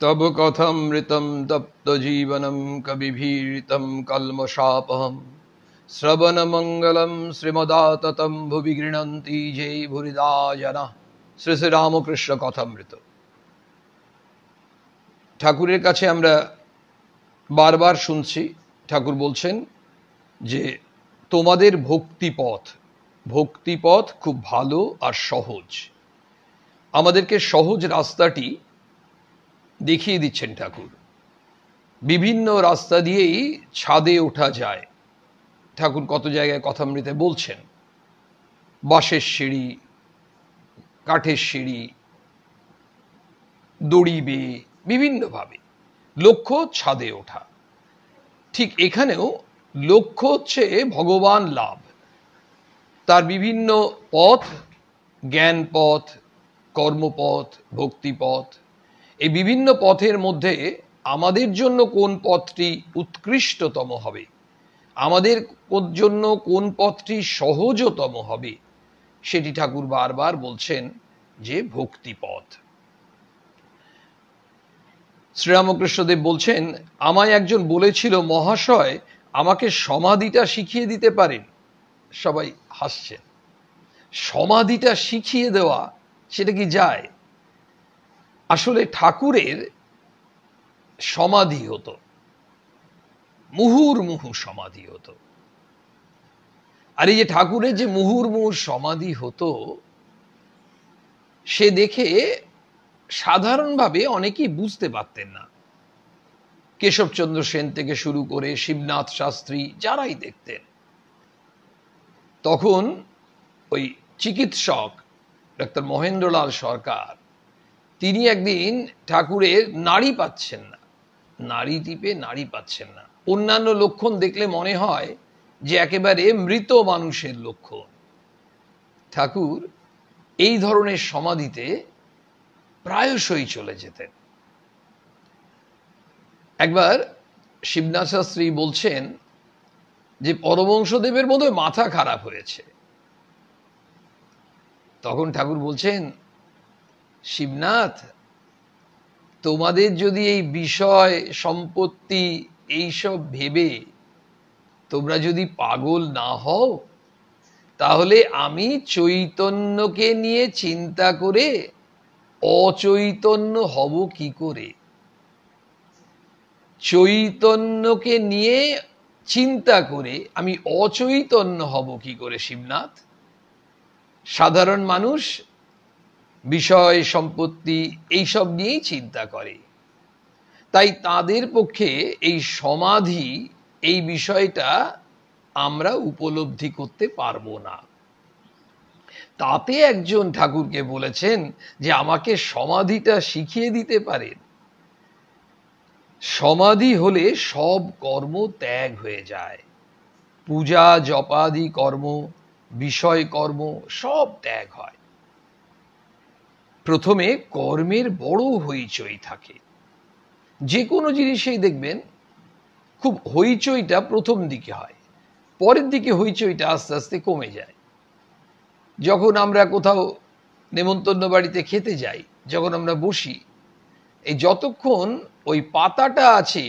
तब कथमृतं तप्त जीवनं कविभीरितं कल्मषापहं श्रवणमंगलं श्रीमदाततं भुवि गृह्णन्ति जे भूरिदा जना। শ্রী শ্রী রামকৃষ্ণ কথামৃত। ঠাকুরের কাছে আমরা বারবার শুনছি, ঠাকুর বলছেন যে তোমাদের ভক্তিপথ খুব ভালো আর সহজ। আমাদেরকে সহজ রাস্তাটি দেখিয়ে দিচ্ছেন ঠাকুর। বিভিন্ন রাস্তা দিয়েই ছাদে ওঠা যায়। ঠাকুর কত জায়গায় কথামৃতে বলছেন বাঁশের সিঁড়ি, কাঠের সিঁড়ি, দড়ি বেয়ে বিভিন্নভাবে লক্ষ্য ছাদে ওঠা। ঠিক এখানেও লক্ষ্য হচ্ছে ভগবান লাভ। তার বিভিন্ন পথ, জ্ঞান পথ, কর্মপথ, ভক্তিপথ, এই বিভিন্ন পথের মধ্যে আমাদের জন্য কোন পথটি উৎকৃষ্টতম হবে, আমাদের জন্য কোন পথটি সহজতম হবে, সেটি ঠাকুর বারবার বলছেন যে ভক্তিপথ। শ্রীরামকৃষ্ণদেব বলছেন, আমায় একজন বলেছিল, মহাশয় আমাকে সমাধিটা শিখিয়ে দিতে পারেন? সবাই হাসছেন। সমাধিটা শিখিয়ে দেওয়া সেটা কি যায়? আসলে ঠাকুরের সমাধি হতো, মুহুর্মুহু সমাধি হতো। আর এই যে ঠাকুরের যে মুহুর্মুহু সমাধি হতো, সে দেখে সাধারণভাবে অনেকেই বুঝতে পারতেন না। কেশবচন্দ্র সেন থেকে শুরু করে শিবনাথ শাস্ত্রী যারাই দেখতেন, তখন ওই চিকিৎসক ডাক্তার মহেন্দ্রলাল সরকার, তিনি একদিন ঠাকুরের নাড়ি পাচ্ছেন না, নাড়ি টিপে নাড়ি পাচ্ছেন না। অন্যান্য লক্ষণ দেখলে মনে হয় যে একেবারে মৃত মানুষের লক্ষণ। ঠাকুর এই ধরনের সমাধিতে প্রায়শই চলে যেতেন। একবার শিবনাথ শাস্ত্রী বলছেন যে পরমহংসদেবের বোধহয় মাথা খারাপ হয়েছে। তখন ঠাকুর বলছেন, শিবনাথ, তোমাদের যদি এই বিষয় সম্পত্তি এইসব ভেবে তোমরা যদি পাগল না হও, তাহলে আমি চৈতন্যকে নিয়ে চিন্তা করে অচৈতন্য হব কি করে? চৈতন্যকে নিয়ে চিন্তা করে আমি অচৈতন্য হব কি করে শিবনাথ? সাধারণ মানুষ বিষয় সম্পত্তি এইসব নিয়েই চিন্তা করে, তাই তাদের পক্ষে এই সমাধি, এই বিষয়টা আমরা উপলব্ধি করতে পারবো না। তাতে একজন ঠাকুরকে বলেছেন যে আমাকে সমাধিটা শিখিয়ে দিতে পারেন। সমাধি হলে সব কর্ম ত্যাগ হয়ে যায়, পূজা জপাদি কর্ম, বিষয় কর্ম সব ত্যাগ হয়। প্রথমে কর্মের বড় হইচই থাকে। যে কোনো জিনিসেই দেখবেন খুব হইচইটা প্রথম দিকে হয়, পরের দিকে হইচইটা আস্তে আস্তে কমে যায়। যখন আমরা কোথাও নেমন্তন্ন বাড়িতে খেতে যাই, যখন আমরা বসি, এই যতক্ষণ ওই পাতাটা আছে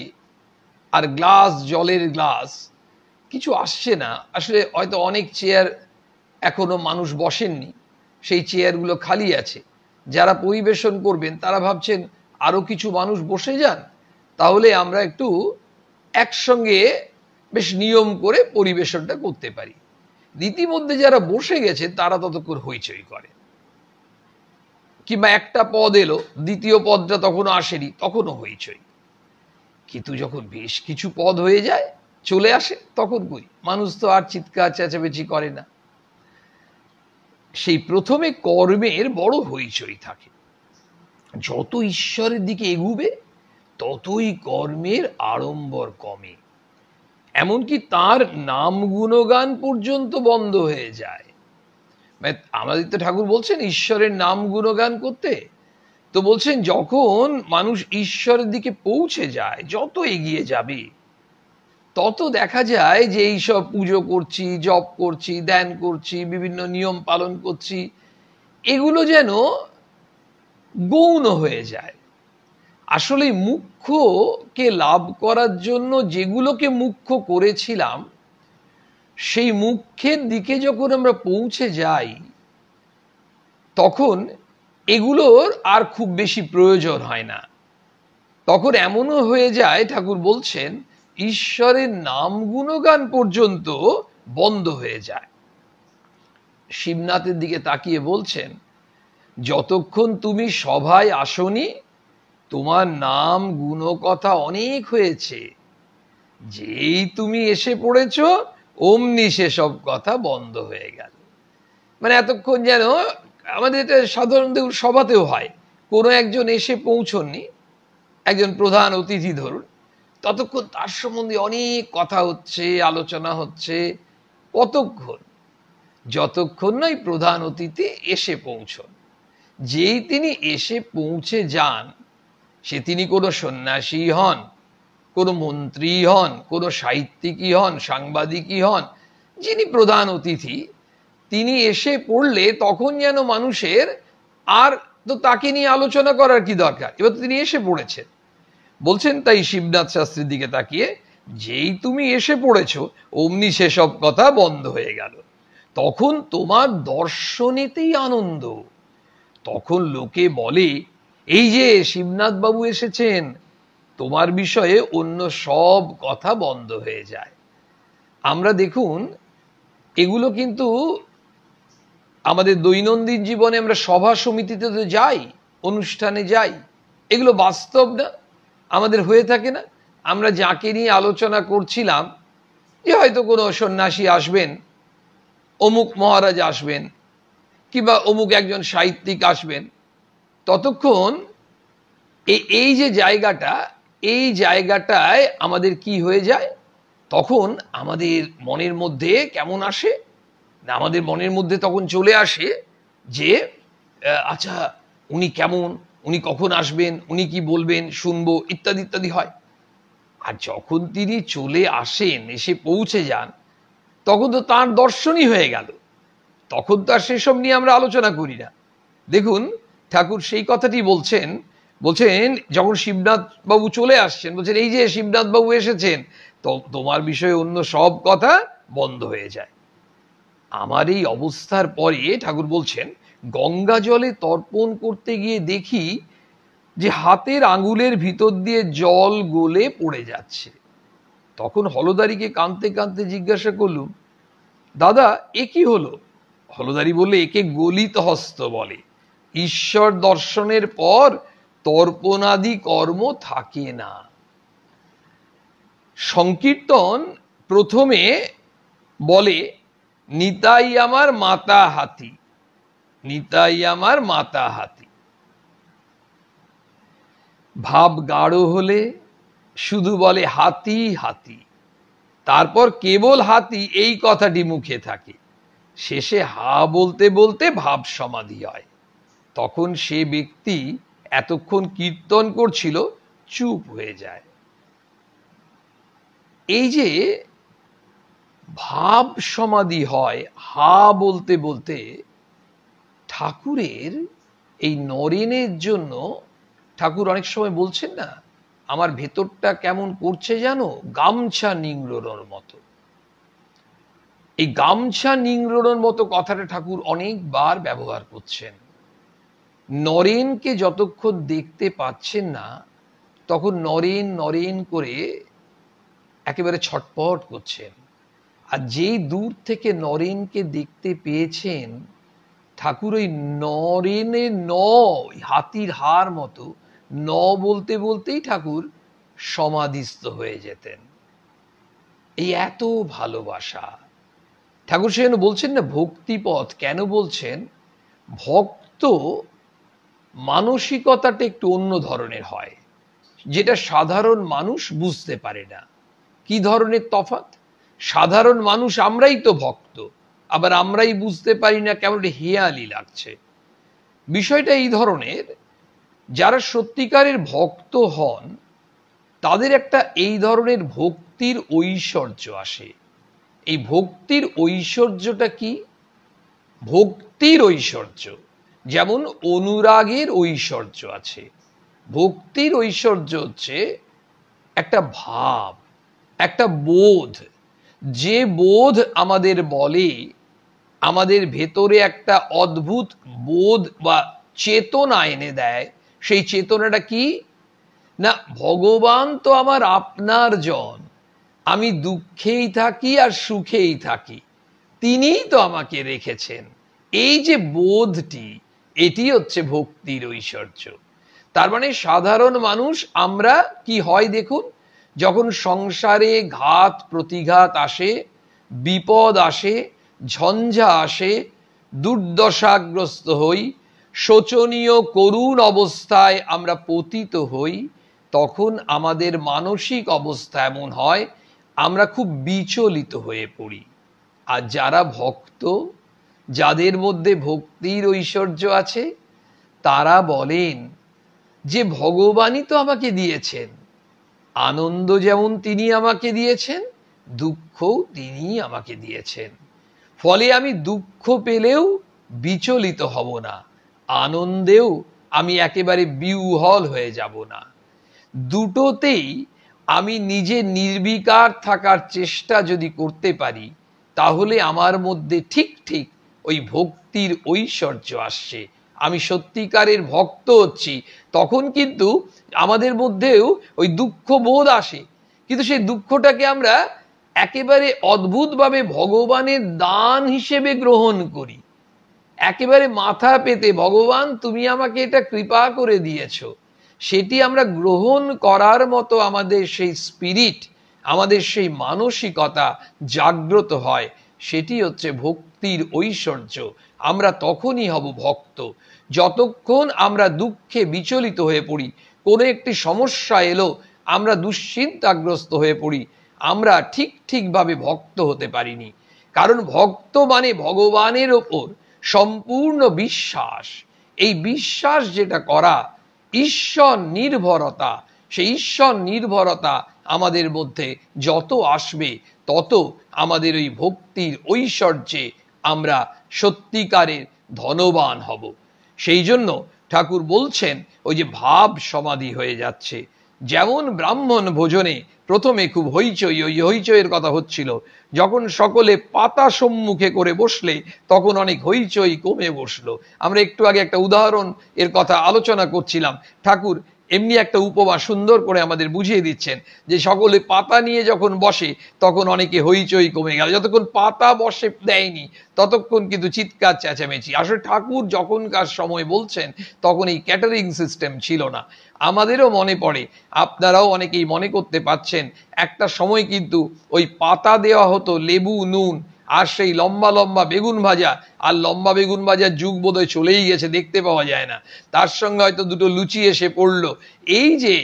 আর গ্লাস, জলের গ্লাস, কিছু আসছে না, আসলে হয়তো অনেক চেয়ার এখনো মানুষ বসেননি, সেই চেয়ারগুলো খালি আছে। যারা পরিবেশন করবেন তারা ভাবছেন আরো কিছু মানুষ বসে যান, তাহলে আমরা একটু একসঙ্গে বেশ নিয়ম করে পরিবেশনটা করতে পারি। ইতিমধ্যে যারা বসে গেছে তারা ততক্ষণ হইচই করে, কিংবা একটা পদ এলো, দ্বিতীয় পদটা তখনও আসেনি, তখনও হইচই। কিন্তু যখন বেশ কিছু পদ হয়ে যায়, চলে আসে, তখন কই মানুষ তো আর চিৎকার চেঁচামেচি করে না। সেই প্রথমে কর্মের বড় হইচই থাকে। যত ঈশ্বরের দিকে এগুবে ততই কর্মের আড়ম্বর কমে, এমনকি তার নাম গুণগান পর্যন্ত বন্ধ হয়ে যায়। আমাদের তো ঠাকুর বলছেন ঈশ্বরের নাম গুণগান করতে, তো বলছেন যখন মানুষ ঈশ্বরের দিকে পৌঁছে যায়, যত এগিয়ে যাবে তত দেখা যায় যে এইসব পুজো করছি, জপ করছি, ধ্যান করছি, বিভিন্ন নিয়ম পালন করছি, এগুলো যেন গৌণ হয়ে যায়। আসলে মুখ্যকে লাভ করার জন্য যেগুলোকে মুখ্য করেছিলাম, সেই মুখ্যের দিকে যখন আমরা পৌঁছে যাই, তখন এগুলোর আর খুব বেশি প্রয়োজন হয় না। তখন এমনও হয়ে যায়, ঠাকুর বলছেন, ঈশ্বরের নাম গুণগান পর্যন্ত বন্ধ হয়ে যায়। শিবনাথের দিকে তাকিয়ে বলছেন, যতক্ষণ তুমি সভায় আসনি, তোমার নাম গুণকথা অনেক হয়েছে, যেই তুমি এসে পড়েছ অমনি সেসব কথা বন্ধ হয়ে গেল। মানে এতক্ষণ যেন আমাদের এটা সাধারণত সভাতেও হয়, কোনো একজন এসে পৌঁছননি, একজন প্রধান অতিথি ধরুন, ততক্ষণ তার সম্বন্ধে অনেক কথা হচ্ছে, আলোচনা হচ্ছে। কতক্ষণ? যতক্ষণ নয় প্রধান অতিথি এসে পৌঁছন। যেই তিনি এসে পৌঁছে যান, সে তিনি কোনো সন্ন্যাসী হন, কোনো মন্ত্রী হন, কোনো সাহিত্যিকই হন, সাংবাদিকই হন, যিনি প্রধান অতিথি, তিনি এসে পড়লে তখন যেন মানুষের আর তো তাকে নিয়ে আলোচনা করার কি দরকার, এবার তিনি এসে পড়েছেন। বলছেন তাই শিবনাথ শাস্ত্রীর দিকে তাকিয়ে, যেই তুমি এসে পড়েছো অমনি সেসব কথা বন্ধ হয়ে গেল। তখন তোমার দর্শনেতেই আনন্দ। তখন লোকে বলে, এই যে শিবনাথ বাবু এসেছেন, তোমার বিষয়ে অন্য সব কথা বন্ধ হয়ে যায়। আমরা দেখুন, এগুলো কিন্তু আমাদের দৈনন্দিন জীবনে আমরা সভা সমিতিতে তো যাই, অনুষ্ঠানে যাই, এগুলো বাস্তব না, আমাদের হয়ে থাকে না। আমরা যাকে নিয়ে আলোচনা করছিলাম, যে হয়তো কোনো সন্ন্যাসী আসবেন, অমুক মহারাজ আসবেন, কিংবা অমুক একজন সাহিত্যিক আসবেন, ততক্ষণ এই যে জায়গাটা, এই জায়গাটায় আমাদের কি হয়ে যায়, তখন আমাদের মনের মধ্যে কেমন আসে না, আমাদের মনের মধ্যে তখন চলে আসে যে আচ্ছা উনি কেমন, উনি কখন আসবেন, উনি কি বলবেন, শুনবো, ইত্যাদি ইত্যাদি হয়। আর যখন তিনি চলে আসেন, এসে পৌঁছে যান, তখন তো তাঁর দর্শনই হয়ে গেল। তখন তো আর সেসব নিয়ে আমরা আলোচনা করি না। দেখুন, ঠাকুর সেই কথাটি বলছেন, যখন শিবনাথ বাবু চলে আসছেন, বলছেন এই যে শিবনাথ বাবু এসেছেন, তো তোমার বিষয়ে অন্য সব কথা বন্ধ হয়ে যায়। আমার এই অবস্থার পরে ঠাকুর বলছেন, গঙ্গা জলে তর্পণ করতে গিয়ে দেখি যে হাতের আঙুলের ভিতর দিয়ে জল গলে পড়ে যাচ্ছে। তখন হলদারিকে কাঁদতে কাঁদতে জিজ্ঞাসা করলুম, দাদা এ কি হলো? হলদারি বললে, একে গলিত হস্ত বলে। ঈশ্বর দর্শনের পর তর্পণাদি কর্ম থাকে না। সংকীর্তন প্রথমে বলে, নিতাই আমার মাতা হাতি, নিতাই আমার মাতা হাতি। ভাব গাঢ় হলে শুধু বলে হাতি হাতি, তারপর কেবল হাতি এই কথাটি মুখে থাকে, শেষে হা বলতে বলতে ভাব সমাধি হয়। তখন সে ব্যক্তি এতক্ষণ কীর্তন করছিল চুপ হয়ে যায়। এই যে ভাব সমাধি হয় হা বলতে বলতে, ঠাকুরের এই নরেনের জন্য ঠাকুর অনেক সময় বলছেন না, আমার ভেতরটা কেমন করছে জানো, গামছা নিংড়োনোর মতো। এই গামছা নিংড়োনোর মতো কথাটা ঠাকুর অনেকবার ব্যবহার করছেন। নরেনকে যতক্ষণ দেখতে পাচ্ছেন না, তখন নরেন নরেন করে একেবারে ছটপট করছেন। আর যেই দূর থেকে নরেনকে দেখতে পেয়েছেন, ঠাকুর ওই নরেনের হাতির হার মতো ন বলতে বলতেই ঠাকুর সমাধিস্থ হয়ে যেতেন। এই এত ভালোবাসা। ঠাকুর সেজন্য বলছেন না, ভক্তিপথ কেন বলছেন, ভক্ত মানসিকতাটা একটু অন্য ধরনের হয়, যেটা সাধারণ মানুষ বুঝতে পারে না। কি ধরনের তফাৎ? সাধারণ মানুষ আমরাই তো ভক্ত, আবার আমরাই বুঝতে পারি না, কেমন হেয়ালি লাগছে। বিষয়টা এই ধরনের যারা সত্যিকারের ভক্ত হন তাদের একটা এই ধরনের ভক্তির ঐশ্বর্য আসে। এই ভক্তির ঐশ্বর্যটা কি? ভক্তির ঐশ্বর্য যেমন অনুরাগের ঐশ্বর্য আছে, ভক্তির ঐশ্বর্য হচ্ছে একটা ভাব, একটা বোধ। যে বোধ আমাদের বলে, আমাদের ভেতরে একটা অদ্ভুত বোধ বা চেতনা এনে দেয়। সেই চেতনাটা কি না, ভগবান তো আমার আপনার জন, আমি দুঃখেই থাকি আর সুখেই থাকি, তিনিই তো আমাকে রেখেছেন। এই যে বোধটি, এটি হচ্ছে ভক্তির ঐশ্বর্য। তার মানে সাধারণ মানুষ আমরা কি হয় দেখুন, যখন সংসারে ঘাত প্রতিঘাত আসে, বিপদ আসে, ঝঞ্ঝা আসে, দুর্দশাগ্রস্ত হই, শোচনীয় করুণ অবস্থায় আমরা পতিত হই, তখন আমাদের মানসিক অবস্থা এমন হয় আমরা খুব বিচলিত হয়ে পড়ি। আর যারা ভক্ত, যাদের মধ্যে ভক্তির ঐশ্বর্য আছে, তারা বলেন যে ভগবানই তো আমাকে দিয়েছেন আনন্দ, যেমন তিনি আমাকে দিয়েছেন, দুঃখও তিনি আমাকে দিয়েছেন। ফলে আমি দুঃখ পেলেও বিচলিত হব না, আনন্দেও আমি একেবারে বিহ্বল হয়ে যাব না। দুটোতেই আমি নিজে নির্বিকার থাকার চেষ্টা যদি করতে পারি, তাহলে আমার মধ্যে ঠিক ঠিক ওই ভক্তির ঐশ্বর্য আসছে। আমি সত্যিকারের ভক্ত হচ্ছি, তখন কিন্তু আমাদের মধ্যেও ওই দুঃখ বোধ আসে, কিন্তু সেই দুঃখটাকে আমরা একেবারে অদ্ভুতভাবে ভগবানের দান হিসেবে গ্রহণ করি। একেবারে মাথা পেতে, ভগবান তুমি আমাকে এটা কৃপা করে দিয়েছো, সেটি আমরা গ্রহণ করার মতো আমাদের সেই স্পিরিট, আমাদের সেই মানসিকতা জাগ্রত হয়। সেটি হচ্ছে ভক্তির ঐশ্বর্য। আমরা তখনই হব ভক্ত যতক্ষণ আমরা দুঃখে বিচলিত হয়ে পড়ি, কোনো একটি সমস্যা এলো আমরা দুশ্চিন্তাগ্রস্ত হয়ে পড়ি, আমরা ঠিকভাবে ভক্ত হতে পারিনি। কারণ ভক্ত মানে ভগবানের ওপর সম্পূর্ণ বিশ্বাস। এই বিশ্বাস যেটা করা, ঈশ্বর নির্ভরতা, সেই ঈশ্বর নির্ভরতা আমাদের মধ্যে যত আসবে, তত আমাদের ওই ভক্তির ঐশ্বর্যে আমরা সত্যিকারের ধনবান হব। সেই জন্য ঠাকুর বলছেন ওই যে ভাব সমাধি হয়ে যাচ্ছে। যেমন ব্রাহ্মণ ভোজনে প্রথমে খুব হইচই, ওই হইচইয়ের কথা হচ্ছিল, যখন সকলে পাতা সম্মুখে করে বসলে তখন অনেক হইচই কমে বসলো। আমরা একটু আগে একটা উদাহরণ এর কথা আলোচনা করছিলাম। ঠাকুর এমনি একটা উপমা সুন্দর করে আমাদের বুঝিয়ে দিচ্ছেন যে সকলে পাতা নিয়ে যখন বসে তখন অনেকে হইচই কমে গেল, যতক্ষণ পাতা বসে দেয়নি ততক্ষণ কিন্তু চিৎকার চেঁচামেচি। আসলে ঠাকুর যখনকার সময় বলছেন তখন এই ক্যাটারিং সিস্টেম ছিল না। আমাদেরও মনে পড়ে, আপনারাও অনেকেই মনে করতে পারছেন, একটা সময় কিন্তু ওই পাতা দেওয়া হতো লেবু, নুন আর সেই লম্বা লম্বা বেগুন ভাজা, আর লম্বা বেগুন ভাজার যুগ বোধহয় চলেই গেছে, দেখতে পাওয়া যায় না। তার সঙ্গে হয়তো দুটো লুচি এসে পড়লো। এই যে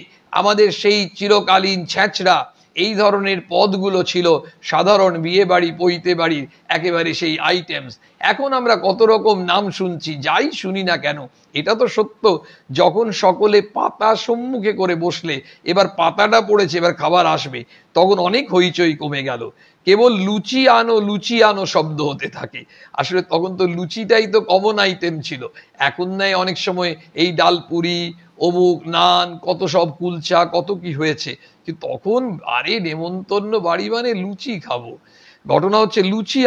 আমাদের সেই চিরকালীন ছ্যাঁচড়া এই ধরনের পদগুলো ছিল সাধারণ বিয়ে বাড়ি, পৈতে বাড়ির একেবারে সেই আইটেমস। এখন আমরা কত রকম নাম শুনছি, যাই শুনি না কেন, এটা তো সত্য। যখন সকলে পাতা সম্মুখে করে বসলে, এবার পাতাটা পড়েছে, এবার খাবার আসবে, তখন অনেক হইচই কমে গেল। কেবল লুচি আনো লুচি আনো শব্দ হতে থাকে। আসলে তখন তো লুচিটাই তো কমন আইটেম ছিল। এখন নাই অনেক সময় এই ডাল পুরি, অমুক নান, কত সব কুলচা, কত কি হয়েছে, কিন্তু তখন আরে নেমন্তন্ন বাড়ি মানে লুচি খাবো। ঘটনা হচ্ছে লুচি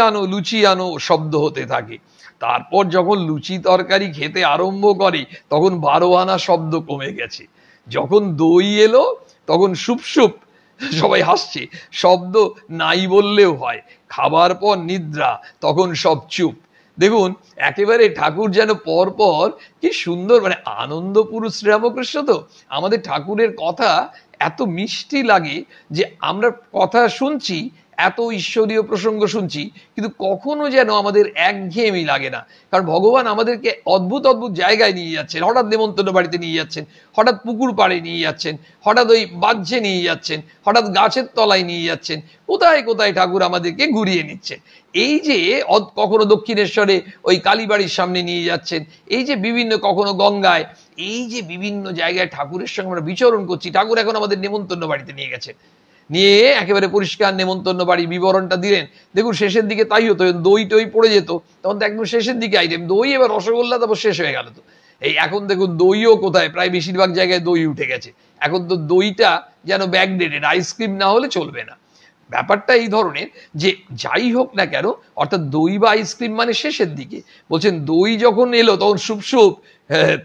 আনো শব্দ হতে থাকে। তারপর যখন লুচি তরকারি খেতে আরম্ভ করে তখন 12 আনা শব্দ কমে গেছে। যখন দই এলো তখন সুপ সবাই হাসছে, শব্দ নাই বললেও হয়। খাবার পর নিদ্রা, তখন সব চুপ। দেখুন একেবারে ঠাকুর যেন পর পর কি সুন্দর, মানে আনন্দ পুরুষ শ্রীরামকৃষ্ণ তো, আমাদের ঠাকুরের কথা এত মিষ্টি লাগে যে আমরা কথা শুনছি, এত ঈশ্বরীয় প্রসঙ্গ শুনছি, কিন্তু কখনো যেন আমাদের একঘেয়েমি লাগে না। কারণ ভগবান আমাদেরকে অদ্ভুত অদ্ভুত জায়গায় নিয়ে যাচ্ছেন। হঠাৎ নেমন্তন্ন বাড়িতে নিয়ে যাচ্ছেন, হঠাৎ পুকুর পাড়ে নিয়ে যাচ্ছেন, হঠাৎ ওই বাহ্যে নিয়ে যাচ্ছেন, হঠাৎ গাছের তলায় নিয়ে যাচ্ছেন, কোথায় কোথায় ঠাকুর আমাদেরকে ঘুরিয়ে নিচ্ছেন। এই যে কখনো দক্ষিণেশ্বরে ওই কালীবাড়ির সামনে নিয়ে যাচ্ছেন, এই যে বিভিন্ন, কখনো গঙ্গায়, এই যে বিভিন্ন জায়গায় ঠাকুরের সঙ্গে আমরা বিচরণ করছি, ঠাকুর এখন আমাদের নেমন্তন্ন বাড়িতে নিয়ে গেছে, নিয়ে একেবারে পরিষ্কার নেমন্তন্ন বাড়ি বিবরণটা দিলেন। দেখুন শেষের দিকে তাই হতো, দই টই পড়ে যেত, তখন তো একদম শেষের দিকে আইটেম দই, এবার রসগোল্লা, তারপর শেষ হয়ে গেল। তো এই এখন দেখুন দইও কোথায়, প্রায় বেশিরভাগ জায়গায় দই উঠে গেছে। এখন তো দইটা যেন ব্যাকডেটেড, আইসক্রিম না হলে চলবে না। ব্যাপারটা এই ধরনের যে যাই হোক না কেন, অর্থাৎ দই বা আইসক্রিম মানে শেষের দিকে। বলছেন দই যখন এলো তখন সুপ সুপ,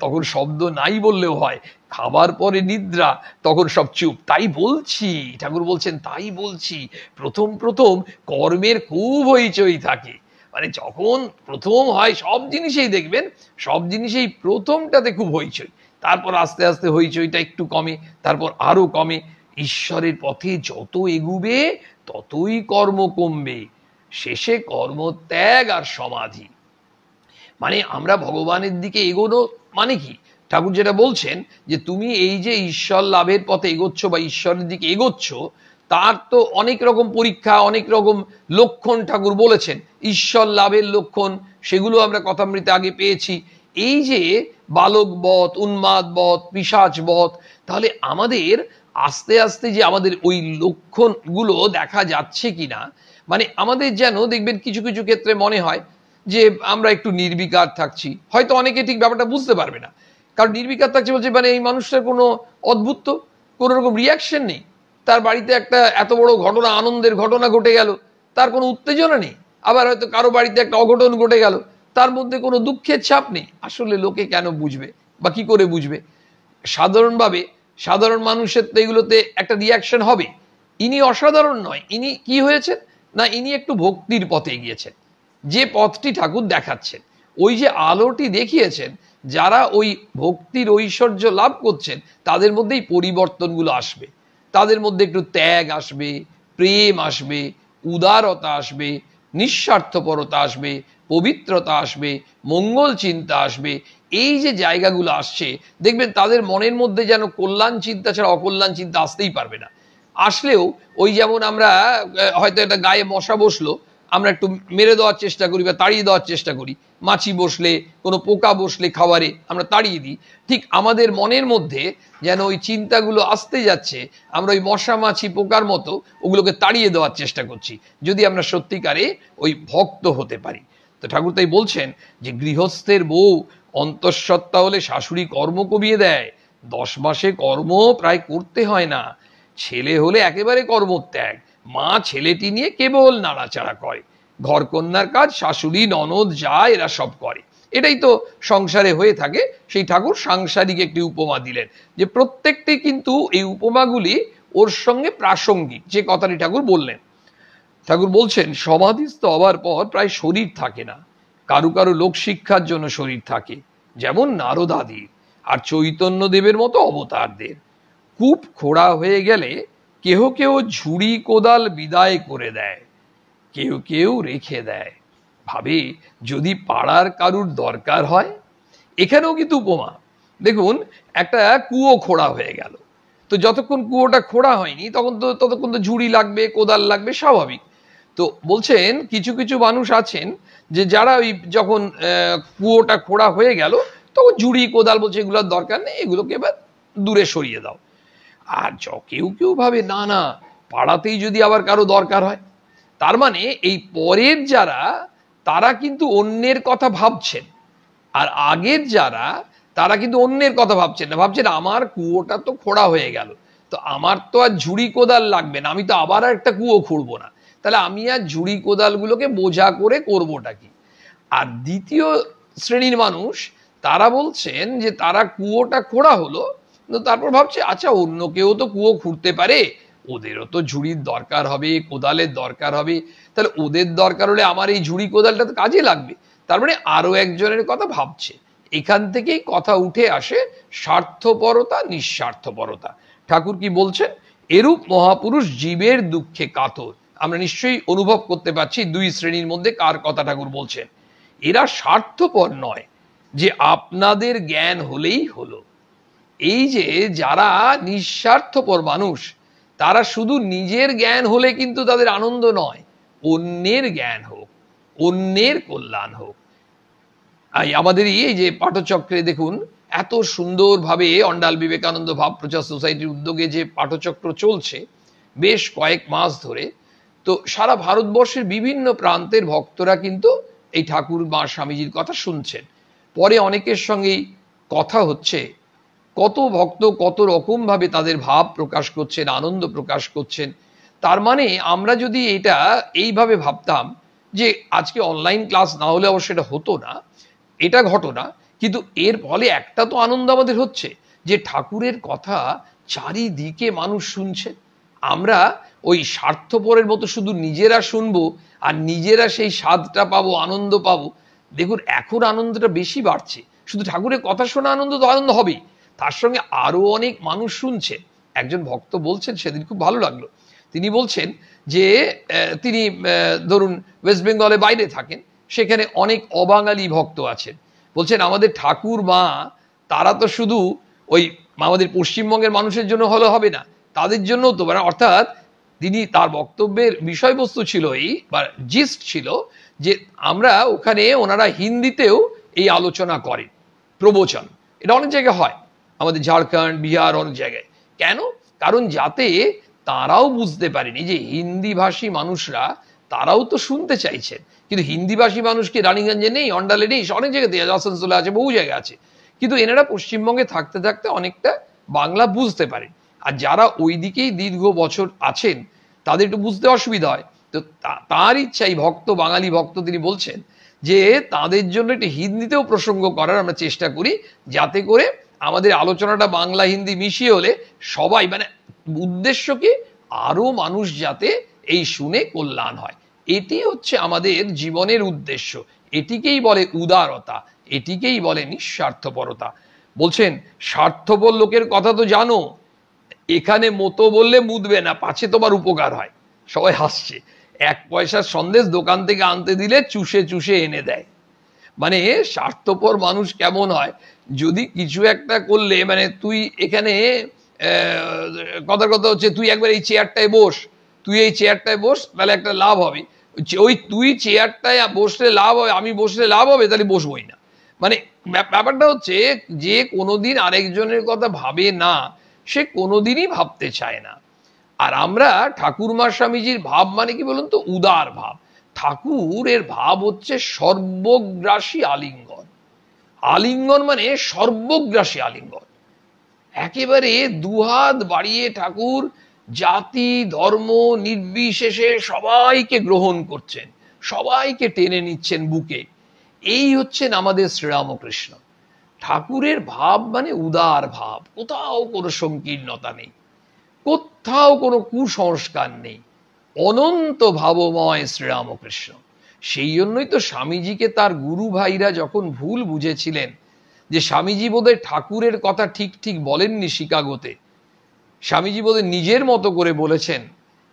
তখন শব্দ নাই বললেও হয়, খাবার পরে নিদ্রা, তখন সব চুপ। তাই বলছি, ঠাকুর বলছেন তাই বলছি, প্রথম প্রথম কর্মের খুব হইচই থাকে। মানে যখন প্রথম হয় সব জিনিসেই দেখবেন, সব জিনিসেই প্রথমটাতে খুব হইচই, তারপর আস্তে আস্তে হইচইটা একটু কমে, তারপর আরো কমে। ঈশ্বরের পথে যত এগুবে ততই কর্ম কমবে, শেষে কর্মত্যাগ আর সমাধি। মানে আমরা ভগবানের দিকে এগোনো মানে কি, ঠাকুর যেটা বলছেন যে তুমি এই যে ঈশ্বর লাভের পথে এগোচ্ছ বা ঈশ্বরের দিকে এগোচ্ছ, তার তো অনেক রকম পরীক্ষা, অনেক রকম লক্ষণ ঠাকুর বলেছেন, ঈশ্বর লাভের লক্ষণ, সেগুলো আমরা কথামৃতে আগে পেয়েছি। এই যে বালক বধ, উন্মাদ বধ, পিশাচ বধ, তাহলে আমাদের আস্তে আস্তে যে আমাদের ওই লক্ষণগুলো দেখা যাচ্ছে কিনা, মানে আমাদের যেন দেখবেন কিছু কিছু ক্ষেত্রে মনে হয় যে আমরা একটু নির্বিকার থাকছি, হয়তো অনেকে ঠিক ব্যাপারটা বুঝতে পারবে না, কারণ নির্বিকার থাকছে বলছে মানে এই মানুষটার কোনো অদ্ভুত কোনো রকম রিয়াকশন নেই, তার বাড়িতে একটা এত বড় ঘটনা, আনন্দের ঘটনা ঘটে গেল, তার কোনো উত্তেজনা নেই। আবার হয়তো কারো বাড়িতে একটা অঘটন ঘটে গেল, তার মধ্যে কোনো দুঃখের ছাপ নেই। আসলে লোকে কেন বুঝবে বা কি করে বুঝবে? সাধারণভাবে সাধারণ মানুষের তো এগুলোতে একটা রিয়াকশন হবে। ইনি অসাধারণ নয়, ইনি কি হয়েছেন না, ইনি একটু ভক্তির পথে গিয়েছেন, যে পথটি ঠাকুর দেখাচ্ছেন, ওই যে আলোটি দেখিয়েছেন, যারা ওই ভক্তির ঐশ্বর্য লাভ করছেন তাদের মধ্যেই পরিবর্তনগুলো আসবে, তাদের মধ্যে একটু ত্যাগ আসবে, প্রেম আসবে, উদারতা আসবে, নিঃস্বার্থপরতা আসবে, পবিত্রতা আসবে, মঙ্গল চিন্তা আসবে। এই যে জায়গাগুলো আসছে দেখবেন তাদের মনের মধ্যে যেন কল্যাণ চিন্তা ছাড়া অকল্যাণ চিন্তা আসতেই পারবে না। আসলেও ওই যেমন আমরা হয়তো একটা গায়ে মশা বসলো, আমরা একটু মেরে দেওয়ার চেষ্টা করি বা তাড়িয়ে দেওয়ার চেষ্টা করি, মাছি বসলে, কোনো পোকা বসলে খাবারে আমরা তাড়িয়ে দিই, ঠিক আমাদের মনের মধ্যে যেন ওই চিন্তাগুলো আসতে যাচ্ছে, আমরা ওই মশা মাছি পোকার মতো ওগুলোকে তাড়িয়ে দেওয়ার চেষ্টা করছি, যদি আমরা সত্যিকারে ওই ভক্ত হতে পারি। তো ঠাকুর তাই বলছেন যে গৃহস্থের বউ অন্তঃসত্ত্বা হলে শাশুড়ি কর্ম কমিয়ে দেয়, 10 মাসে কর্ম প্রায় করতে হয় না, ছেলে হলে একেবারে কর্মত্যাগ, মা ছেলেটি নিয়ে কেবল নাড়াচাড়া করে, ঘরকন্যার কাজ শাশুড়ি ননদ যা এরা সব করে। এটাই তো সংসারে হয়ে থাকে। সেই ঠাকুর সাংসারিক একটি উপমা দিলেন, যে প্রত্যেকটি কিন্তু এই উপমাগুলি ওর সঙ্গে প্রাসঙ্গিক, যে কথাটি ঠাকুর বললেন। ঠাকুর বলছেন সমাধিস্থ হবার পর প্রায় শরীর থাকে না, কারু কারু লোকশিক্ষার জন্য শরীর থাকে, যেমন নারদাদির আর চৈতন্যদেবের মতো অবতারদের। কূপ খোঁড়া হয়ে গেলে কেহ কেউ ঝুড়ি কোদাল বিদায় করে দেয়, কেউ কেউ রেখে দেয়, ভাবে যদি পাড়ার কারুর দরকার হয়। এখানেও কিন্তু উপমা। দেখুন একটা কুয়ো খোঁড়া হয়ে গেল, তো যতক্ষণ কুয়োটা খোঁড়া হয়নি ততক্ষণ তো ঝুড়ি লাগবে, কোদাল লাগবে, স্বাভাবিক। তো বলছেন কিছু কিছু মানুষ আছেন যে যারা ওই যখন কুয়োটা খোঁড়া হয়ে গেল তখন ঝুড়ি কোদাল বলছে এগুলোর দরকার নেই, এগুলোকে এবার দূরে সরিয়ে দাও। আর কেউ কেউ ভাবে না না, পাড়াতেই যদি আবার কারো দরকার হয়, তার মানে এই পরের যারা তারা কিন্তু অন্যের কথা ভাবছেন, আর আগের যারা তারা কিন্তু অন্যের কথা ভাবছেন না, ভাবছেন আমার কুয়োটা তো খোঁড়া হয়ে গেল, তো আমার তো আর ঝুড়ি কোদাল লাগবে না, আমি তো আবার একটা কুয়ো খুঁড়বো না, তাহলে আমি আর ঝুড়ি কোদালগুলোকে বোঝা করে করবোটা কি। আর দ্বিতীয় শ্রেণীর মানুষ তারা বলছেন যে তারা কুয়োটা খোঁড়া হলো, তো তারপর ভাবছে আচ্ছা অন্য কেউ তো কুয়ো খুঁড়তে পারে, ওদেরও তো ঝুড়ির দরকার হবে, কোদালের দরকার হবে, তাহলে ওদের দরকার হলে আমার এই ঝুড়ি কোদালটা তো কাজে লাগবে। তার মানে আরো একজনের কথা ভাবছে। এখান থেকেই কথা উঠে আসে স্বার্থপরতা, নিঃস্বার্থপরতা। ঠাকুর কি বলছেন, এরূপ মহাপুরুষ জীবের দুঃখে কাতর। আমরা নিশ্চয়ই অনুভব করতে পারছি দুই শ্রেণীর মধ্যে কার কথা ঠাকুর বলছেন। এরা স্বার্থপর নয়, যে আপনাদের জ্ঞান হলেই হলো। এই যে যারা নিঃস্বার্থপর মানুষ, তারা শুধু নিজের জ্ঞান হলে কিন্তু তাদের আনন্দ নয়, অন্যের জ্ঞান হোক, অন্যের কল্যাণ হোক। আমাদের এই যে পাঠচক্রে দেখুন এত সুন্দরভাবে অন্ডাল বিবেকানন্দ ভাব প্রচার সোসাইটির উদ্যোগে যে পাঠচক্র চলছে বেশ কয়েক মাস ধরে, তো সারা ভারতবর্ষের বিভিন্ন প্রান্তের ভক্তরা কিন্তু এই ঠাকুর মা স্বামীজির কথা শুনছেন। পরে অনেকের সঙ্গেই কথা হচ্ছে, কত ভক্ত কত রকম ভাবে তাদের ভাব প্রকাশ করছেন, আনন্দ প্রকাশ করছেন। তার মানে আমরা যদি এটা এইভাবে ভাবতাম যে আজকে অনলাইন ক্লাস না হলে অবশ্য এটা হতো না, এটা ঘটনা, কিন্তু এর ফলে একটা তো আনন্দ আমাদের হচ্ছে যে ঠাকুরের কথা চারিদিকে মানুষ শুনছে। আমরা ওই স্বার্থপরের মতো শুধু নিজেরা শুনবো আর নিজেরা সেই স্বাদটা পাবো, আনন্দ পাবো। দেখুন এখন আনন্দটা বেশি বাড়ছে, শুধু ঠাকুরের কথা শোনা আনন্দ তো আনন্দ হবেই, তার সঙ্গে আরো অনেক মানুষ শুনছে। একজন ভক্ত বলছেন, সেদিন খুব ভালো লাগলো, তিনি বলছেন যে তিনি ধরুন ওয়েস্ট বেঙ্গলে বাইরে থাকেন, সেখানে অনেক অবাঙালি ভক্ত আছেন। বলছেন আমাদের ঠাকুর মা তারা তো শুধু ওই আমাদের পশ্চিমবঙ্গের মানুষের জন্য হলে হবে না, তাদের জন্য তো, মানে অর্থাৎ তিনি তার বক্তব্যের বিষয়বস্তু ছিল এই বা জিস্ট ছিল যে আমরা ওখানে ওনারা হিন্দিতেও এই আলোচনা করেন, প্রবচন, এটা অনেক জায়গায় হয়, আমাদের ঝাড়খণ্ড বিহার অনেক জায়গায়। কেন? কারণ যাতে তারাও বুঝতে পারেনি যে হিন্দি ভাষী মানুষরা তারাও তো শুনতে চাইছেন, কিন্তু হিন্দি ভাষী মানুষ কি রানীগঞ্জে নেই, অন্ডালে নেই, অনেক জায়গাতে আসানসোলে আছে, বহু জায়গায় আছে, কিন্তু এনারা পশ্চিমবঙ্গে থাকতে থাকতে অনেকটা বাংলা বুঝতে পারেন। আর যারা ওই দিকেই দীর্ঘ বছর আছেন তাদের একটু বুঝতে অসুবিধা হয়। তো তার ইচ্ছাই ভক্ত, বাঙালি ভক্ত, তিনি বলছেন যে তাদের জন্য একটু হিন্দিতেও প্রসঙ্গ করার আমরা চেষ্টা করি, যাতে করে আমাদের আলোচনাটা বাংলা হিন্দি মিশিয়ে হলে সবাই, মানে উদ্দেশ্য কি আরো মানুষ যাতে এই শুনে কল্যাণ হয়, এটি হচ্ছে আমাদের জীবনের উদ্দেশ্য। এটিকেই বলে উদারতা, এটিকেই বলে নিঃস্বার্থপরতা। বলছেন স্বার্থপর লোকের কথা তো জানো, এখানে মতো বললে মুদবে না, পাছে তোমার উপকার হয়। সবাই হাসছে। 1 পয়সার সন্দেশ দোকান থেকে আনতে দিলে চুষে চুষে এনে দেয়। মানে স্বার্থপর মানুষ কেমন হয়, যদি কিছু একটা করলে, মানে তুই এখানে কথার কথা হচ্ছে তুই একবার এই চেয়ারটায় বস, তুই এই চেয়ারটায় বস, তাহলে একটা লাভ হবে। ওই তুই চেয়ারটায় বসলে লাভ হবে, আমি বসলে লাভ হবে, তাহলে বসবোই না। মানে ব্যাপারটা হচ্ছে যে কোনোদিন আরেকজনের কথা ভাবে না, সে কোনোদিনই ভাবতে চায় না। আর আমরা ঠাকুরমা স্বামীজির ভাব মানে কি বলুন তো, উদার ভাব। ঠাকুরের ভাব হচ্ছে সর্বগ্রাসী আলিঙ্গন। আলিঙ্গন মানে সর্বগ্রাসী আলিঙ্গন, একেবারে দুহাত বাড়িয়ে ঠাকুর জাতি ধর্ম নির্বিশেষে সবাইকে গ্রহণ করছেন, সবাইকে টেনে নিচ্ছেন বুকে। এই হচ্ছেন আমাদের শ্রীরামকৃষ্ণ। ঠাকুরের ভাব মানে উদার ভাব, কোথাও কোনো সংকীর্ণতা নেই, কোথাও কোনো কুসংস্কার নেই, অনন্ত ভাবময় শ্রীরামকৃষ্ণ। সেই জন্যই তো স্বামীজিকে তার গুরু ভাইরা যখন ভুল বুঝেছিলেন যে স্বামীজি বোধহয় ঠাকুরের কথা ঠিক ঠিক বলেননি শিকাগোতে, স্বামীজি বোধহয় নিজের মতো করে বলেছেন,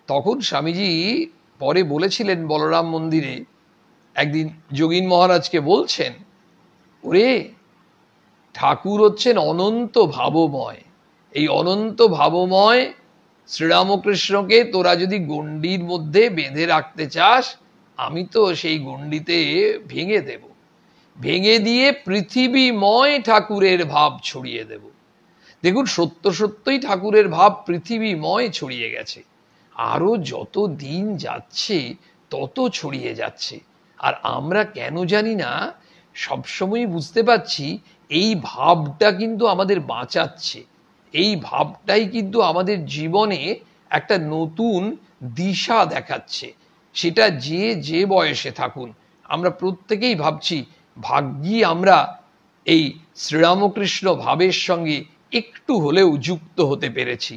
তখন স্বামীজি পরে বলেছিলেন বলরাম মন্দিরে একদিন যোগীন মহারাজকে বলছেন, ওরে ঠাকুর হচ্ছেন অনন্ত ভাবময়, এই অনন্ত ভাবময় শ্রীরামকৃষ্ণকে তোরা যদি গণ্ডির মধ্যে বেঁধে রাখতে চাস, আমি তো সেই গণ্ডিতে ভেঙে দেব, ভেঙে দিয়ে পৃথিবীময় ঠাকুরের ভাব ছড়িয়ে দেব। দেখুন সত্য সত্যই ঠাকুরের ভাব পৃথিবীময় ছড়িয়ে গেছে, আরো যত দিন যাচ্ছে তত ছড়িয়ে যাচ্ছে। আর আমরা কেন জানি না সবসময় বুঝতে পারছি এই ভাবটা কিন্তু আমাদের বাঁচাচ্ছে, এই ভাবটাই কিন্তু আমাদের জীবনে একটা নতুন দিশা দেখাচ্ছে। সেটা যে যে বয়সে থাকুন, আমরা প্রত্যেকেই ভাবছি ভাগ্যি আমরা এই শ্রীরামকৃষ্ণ ভাবের সঙ্গে একটু হলেও যুক্ত হতে পেরেছি।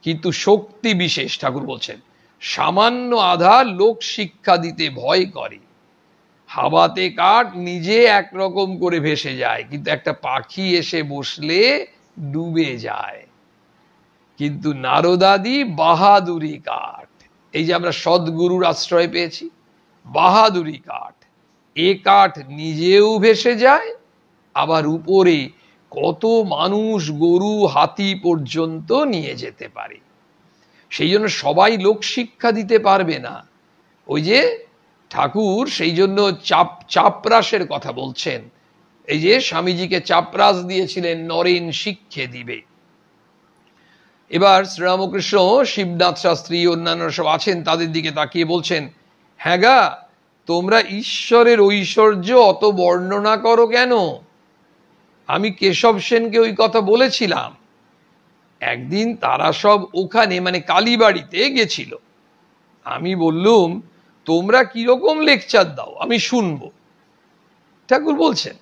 কিন্তু শক্তি বিশেষ, ঠাকুর বলছেন সামান্য আধার লোক শিক্ষা দিতে ভয় করে, হাওয়াতে কাঠ নিজে একরকম করে ভেসে যায়, কিন্তু একটা পাখি এসে বসলে ডুবে যায়। কিন্তু নারদাদি বাহাদুরি কাঠ, এই যে আমরা সদ্গুরুর আশ্রয় পেয়েছি, বাহাদুরি কাঠ, এ কাঠ নিজেও ভেসে যায়, আবার উপরে কত মানুষ গরু হাতি পর্যন্ত নিয়ে যেতে পারে। সেই জন্য সবাই লোক শিক্ষা দিতে পারবে না। ওই যে ঠাকুর সেই জন্য চাপরাসের কথা বলছেন, এই যে স্বামীজিকে চাপরাস দিয়েছিলেন নরেন শিক্ষে দিবে। এবার শ্রীরামকৃষ্ণ, শিবনাথ শাস্ত্রী, অন্যান্য সব আছেন, তাদের দিকে তাকিয়ে বলছেন, হ্যাঁ গা, তোমরা ঈশ্বরের ঐশ্বর্য অত বর্ণনা করো কেন? আমি কেশব সেনকে ওই কথা বলেছিলাম। একদিন তারা সব ওখানে মানে কালীবাড়িতে গেছিল। আমি বললুম, তোমরা কিরকম লেকচার দাও আমি শুনবো। ঠাকুর বলছেন,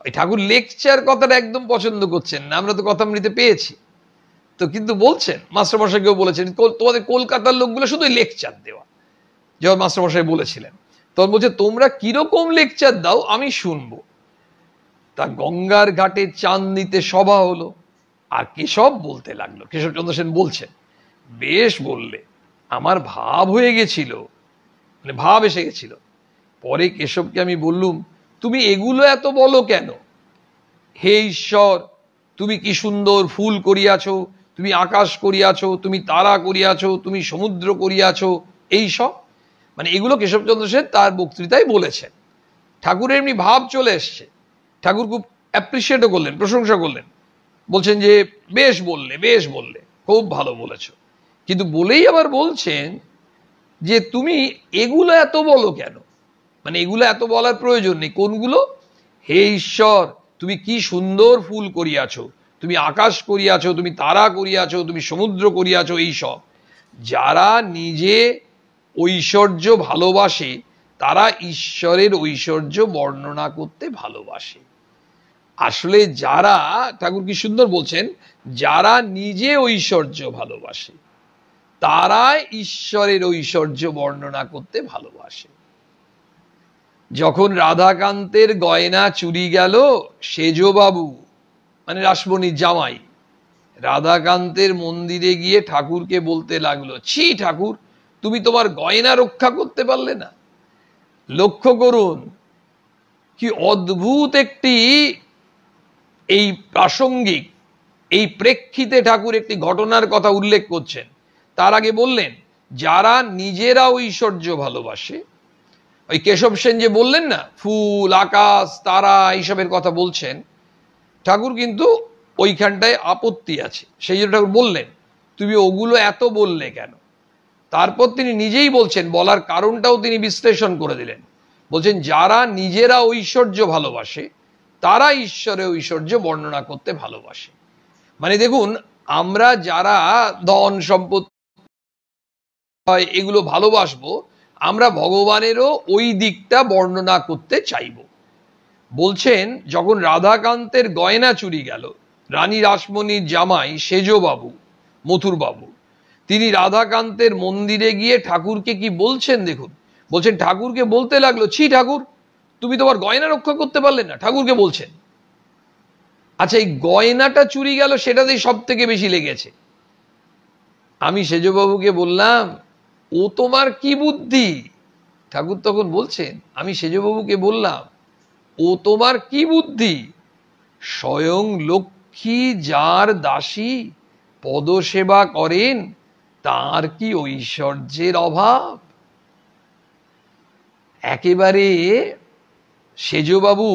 ওই ঠাকুর লেকচার কথাটা একদম পছন্দ করছেন না, আমরা তো কথামৃতে পেয়েছি তো, কিন্তু বলছেন, মাস্টারমশাইকেও বলেছেন, তোমাদের কলকাতার লোকগুলো শুধু লেকচার দেওয়া। যখন মাস্টারমশাই বলেছিলেন তখন বলছে, তোমরা কিরকম লেকচার দাও আমি শুনবো। তা গঙ্গার ঘাটে চাঁদনিতে সভা হলো, আর কেশব বলতে লাগলো। কেশবচন্দ্র সেন বলছেন, বেশ বললে, আমার ভাব হয়ে গেছিল, মানে ভাব এসে গেছিল। পরে কেশবকে আমি বললুম, তুমি এগুলো এত বলো কেন? হে ঈশ্বর, তুমি কি সুন্দর ফুল করিয়াছ, তুমি আকাশ করিয়াছ, তুমি তারা করিয়াছ, তুমি সমুদ্র করিয়াছ, এই সব মানে এগুলো কেশবচন্দ্র সেন তার বক্তৃতায় বলেছেন। ঠাকুরের এমনি ভাব চলে এসছে। ঠাকুর খুব অ্যাপ্রিসিয়েটও করলেন, প্রশংসা করলেন, বলছেন যে বেশ বললে, বেশ বললে, খুব ভালো বলেছ। কিন্তু বলেই আবার বলছেন যে তুমি এগুলো এত বলো কেন? মানে এগুলো এত বলার প্রয়োজন নেই। কোনগুলো? হে ঈশ্বর, তুমি কি সুন্দর ফুল করিয়াছ, তুমি আকাশ করিয়াছ, তুমি তারা করিয়াছ, তুমি সমুদ্র করিয়াছ, এই সব। যারা নিজে ঐশ্বর্য ভালোবাসে তারা ঈশ্বরের ঐশ্বর্য বর্ণনা করতে ভালোবাসে। আসলে যারা, ঠাকুর কি সুন্দর বলছেন, যারা নিজে ঐশ্বর্য ভালোবাসে তারা ঈশ্বরের ঐশ্বর্য বর্ণনা করতে ভালোবাসে। যখন রাধাকান্তের গয়না চুরি গেল, সেজবাবু মানে রাসমণির জামাই রাধাকান্তের মন্দিরে গিয়ে ঠাকুরকে বলতে লাগলো, ছি ঠাকুর, তুমি তোমার গয়না রক্ষা করতে পারলে না। লক্ষ্য করুন কি অদ্ভুত একটি এই প্রাসঙ্গিক এই প্রেক্ষিতে ঠাকুর একটি ঘটনার কথা উল্লেখ করছেন। তার আগে বললেন, যারা নিজেরা ঐশ্বর্য ভালোবাসে, ওই কেশব সেন যে বললেন না ফুল আকাশ তারা এইসবের কথা বলছেন, ঠাকুর কিন্তু ওইখানটায় আপত্তি আছে। সেই জন্য ঠাকুর বললেন, তুমি ওগুলো এত বললে কেন? তারপর তিনি নিজেই বলছেন, বলার কারণটাও তিনি বিশ্লেষণ করে দিলেন। বলছেন, যারা নিজেরা ঐশ্বর্য ভালোবাসে তারা ঈশ্বরের ঐশ্বর্য বর্ণনা করতে ভালোবাসে। মানে দেখুন, আমরা যারা ধন সম্পত্তি এগুলো ভালোবাসবো, আমরা ভগবানেরও ওই দিকটা বর্ণনা করতে চাইব। বলছেন, যখন রাধাকান্তের গয়না চুরি গেল, রানী রাসমণির জামাই সেজবাবু, মথুরবাবু, তিনি রাধাকান্তের মন্দিরে গিয়ে ঠাকুরকে কি বলছেন দেখুন। বলছেন, ঠাকুরকে বলতে লাগলো, ছি ঠাকুর, তুমি তোমার গয়না রক্ষা করতে পারলে না। ঠাকুরকে বলছেন। আচ্ছা, এই গয়নাটা চুরি গেল সেটাতেই সব থেকে বেশি লেগেছে। আমি সেজবাবুকে বললাম, ও তোমার কি বুদ্ধি? ঠাকুর তখন বলছেন, আমি সেজবাবুকে বললাম, ও তোমার কি বুদ্ধি? স্বয়ং লক্ষ্মী যার দাসী পদসেবা করেন, তার কি ঐশ্বর্যের অভাব? একেবারে সেজবাবু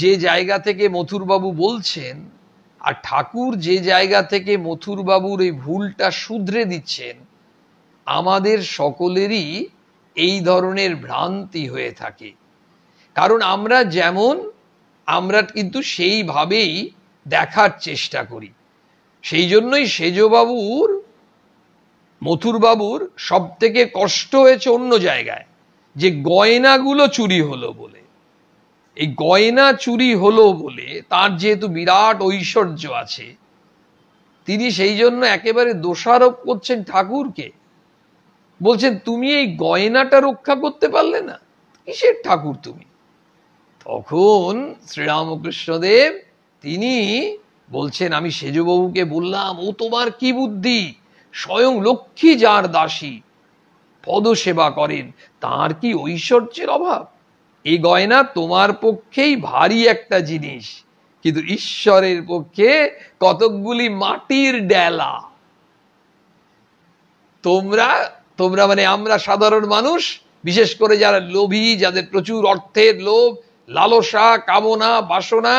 যে জায়গা থেকে মথুরবাবু বলছেন, আর ঠাকুর যে জায়গা থেকে মথুরবাবুর এই ভুলটা শুধরে দিচ্ছেন, আমাদের সকলেরই এই ধরনের ভ্রান্তি হয়ে থাকে। কারণ আমরা যেমন, আমরা কিন্তু সেইভাবেই দেখার চেষ্টা করি। সেই জন্যই সেজবাবুর, মথুরবাবুর সব থেকে কষ্ট হয়েছে অন্য জায়গায়, যে গয়নাগুলো চুরি হলো বলে। এই গয়না চুরি হলো বলে তার যেহেতু বিরাট ঐশ্বর্য আছে, তিনি সেই জন্য একেবারে দোষারোপ করছেন ঠাকুরকে। বলছেন, তুমি এই গয়নাটা রক্ষা করতে পারলে না, কিসের ঠাকুর তুমি? তখন শ্রীরামকৃষ্ণদেব তিনি বলছেন, আমি সেজবাবুকে বললাম, ও তোমার কি বুদ্ধি? স্বয়ং লক্ষ্মী যার দাসী পদসেবা করেন, তার কি ঐশ্বর্যের অভাব? এই গয়না তোমার পক্ষেই ভারী একটা জিনিস, কিন্তু ঈশ্বরের পক্ষে কতকগুলি মাটির ডেলা। তোমরা মানে আমরা সাধারণ মানুষ, বিশেষ করে যারা লোভী, যাদের প্রচুর অর্থের লোভ, লালসা, কামনা, বাসনা।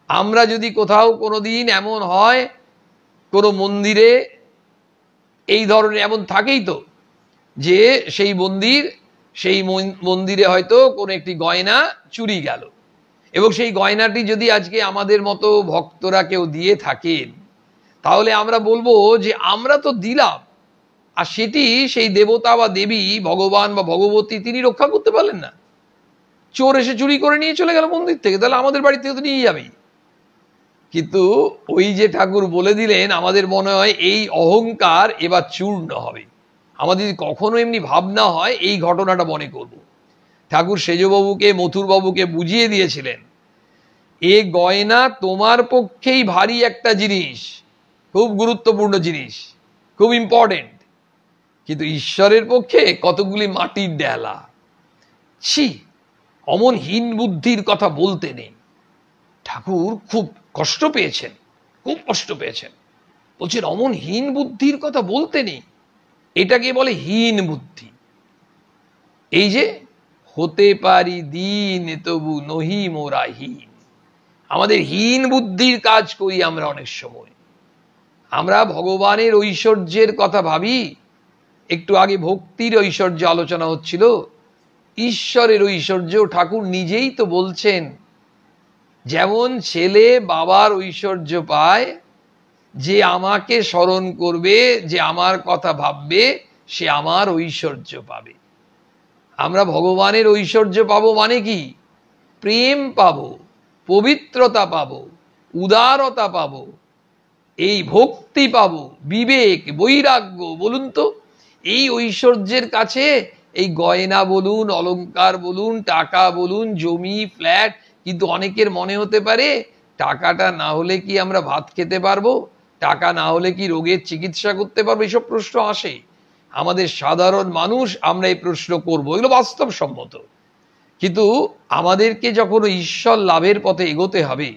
আমরা যদি কোথাও কোনোদিন এমন হয়, কোনো মন্দিরে এই ধরনের এমন থাকেই তো, যে সেই মন্দিরে হয়তো কোনো একটি গয়না চুরি গেল, এবং সেই গয়নাটি যদি আজকে আমাদের মতো ভক্তরা কেউ দিয়ে থাকেন, তাহলে আমরা বলবো যে আমরা তো দিলাম, আর সেটি সেই দেবতা বা দেবী, ভগবান বা ভগবতী তিনি রক্ষা করতে পারলেন না। চোর এসে চুরি করে নিয়ে চলে গেল মন্দির থেকে, তাহলে আমাদের বাড়ি থেকে তো নিয়ে যাবেই। কিন্তু ওই যে ঠাকুর বলে দিলেন, আমাদের মনে হয় এই অহংকার এবার চূর্ণ হবে। আমাদের যদি কখনো এমনি ভাবনা হয়, এই ঘটনাটা মনে করব। ঠাকুর সেজবাবুকে, মথুরবাবুকে বুঝিয়ে দিয়েছিলেন, এ গয়না তোমার পক্ষেই ভারী একটা জিনিস, খুব গুরুত্বপূর্ণ জিনিস, খুব ইম্পর্টেন্ট, কিন্তু ঈশ্বরের পক্ষে কতগুলি মাটির ডেলা। ছি, অমন হীন বুদ্ধির কথা বলতে নেই। ঠাকুর খুব কষ্ট পেয়েছেন, খুব কষ্ট পেয়েছেন। বলছেন অমন হীন বুদ্ধির কথা বলতে নেই, এটাকে বলে হীন বুদ্ধি। এই যে হতে পারি দীন তবু নহি মোরা হীন, আমাদের হীন বুদ্ধির কাজ করি আমরা অনেক সময়। আমরা ভগবানের ঐশ্বর্যের কথা ভাবি। একটু আগে ভক্তির ঐশ্বর্য আলোচনা হচ্ছিল, ঈশ্বরের ঐশ্বর্য ঠাকুর নিজেই তো বলছেন, যেমন ছেলে বাবার ঐশ্বর্য পায়, যে আমাকে স্মরণ করবে, যে আমার কথা ভাববে, সে আমার ঐশ্বর্য পাবে। আমরা ভগবানের ঐশ্বর্য পাবো মানে কি? প্রেম পাবো, পবিত্রতা পাবো, উদারতা পাবো, এই ভক্তি পাবো, বিবেক, বৈরাগ্য। বলুন তো, এই ঐশ্বর্যের কাছে এই গয়না বলুন, অলংকার বলুন, টাকা বলুন, জমি, ফ্ল্যাট, কিন্তু অনেকের মনে হতে পারে টাকাটা না হলে কি আমরা ভাত খেতে পারবো, টাকা না হলে কি রোগের চিকিৎসা করতে পারবো? এইসব প্রশ্ন আসে আমাদের সাধারণ মানুষ, আমরা এই প্রশ্ন করবো, এগুলো বাস্তবসম্মত। কিন্তু আমাদেরকে যখন ঈশ্বর লাভের পথে এগোতে হবে,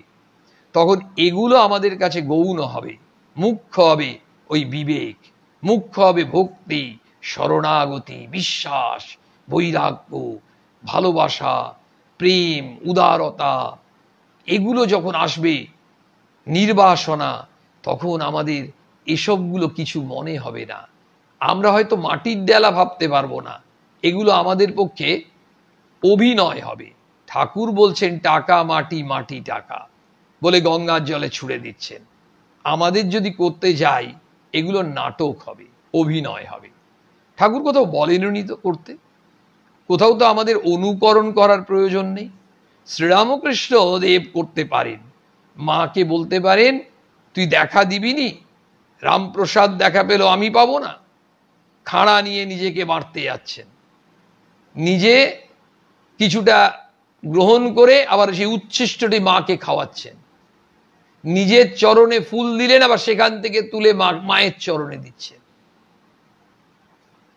তখন এগুলো আমাদের কাছে গৌণ হবে। মুখ্য হবে ওই বিবেক, মুখ্য হবে ভক্তি, শরণাগতি, বিশ্বাস, বৈরাগ্য, ভালোবাসা, প্রেম, উদারতা। এগুলো যখন আসবে, নির্বাসনা, তখন আমাদের এসবগুলো কিছু মনে হবে না। আমরা হয়তো মাটির ডেলা ভাবতে পারবো না, এগুলো আমাদের পক্ষে অভিনয় হবে। ঠাকুর বলছেন টাকা মাটি, মাটি টাকা বলে গঙ্গার জলে ছুড়ে দিচ্ছেন। আমাদের যদি করতে যাই, এগুলো নাটক হবে, অভিনয় হবে। ঠাকুর কোথাও বলেননি তো করতে, কোথাও তো আমাদের অনুকরণ করার প্রয়োজন নেই। শ্রীরামকৃষ্ণ দেব করতে পারেন, মাকে বলতে পারেন তুই দেখা দিবিনি, রামপ্রসাদ দেখা পেল আমি পাবো না। খাঁড়া নিয়ে নিজেকে মারতে যাচ্ছেন, নিজে কিছুটা গ্রহণ করে আবার সেই উচ্ছিষ্টটি মাকে খাওয়াচ্ছেন। নিজের চরণে ফুল দিলেন, আবার সেখান থেকে তুলে মায়ের চরণে দিচ্ছেন।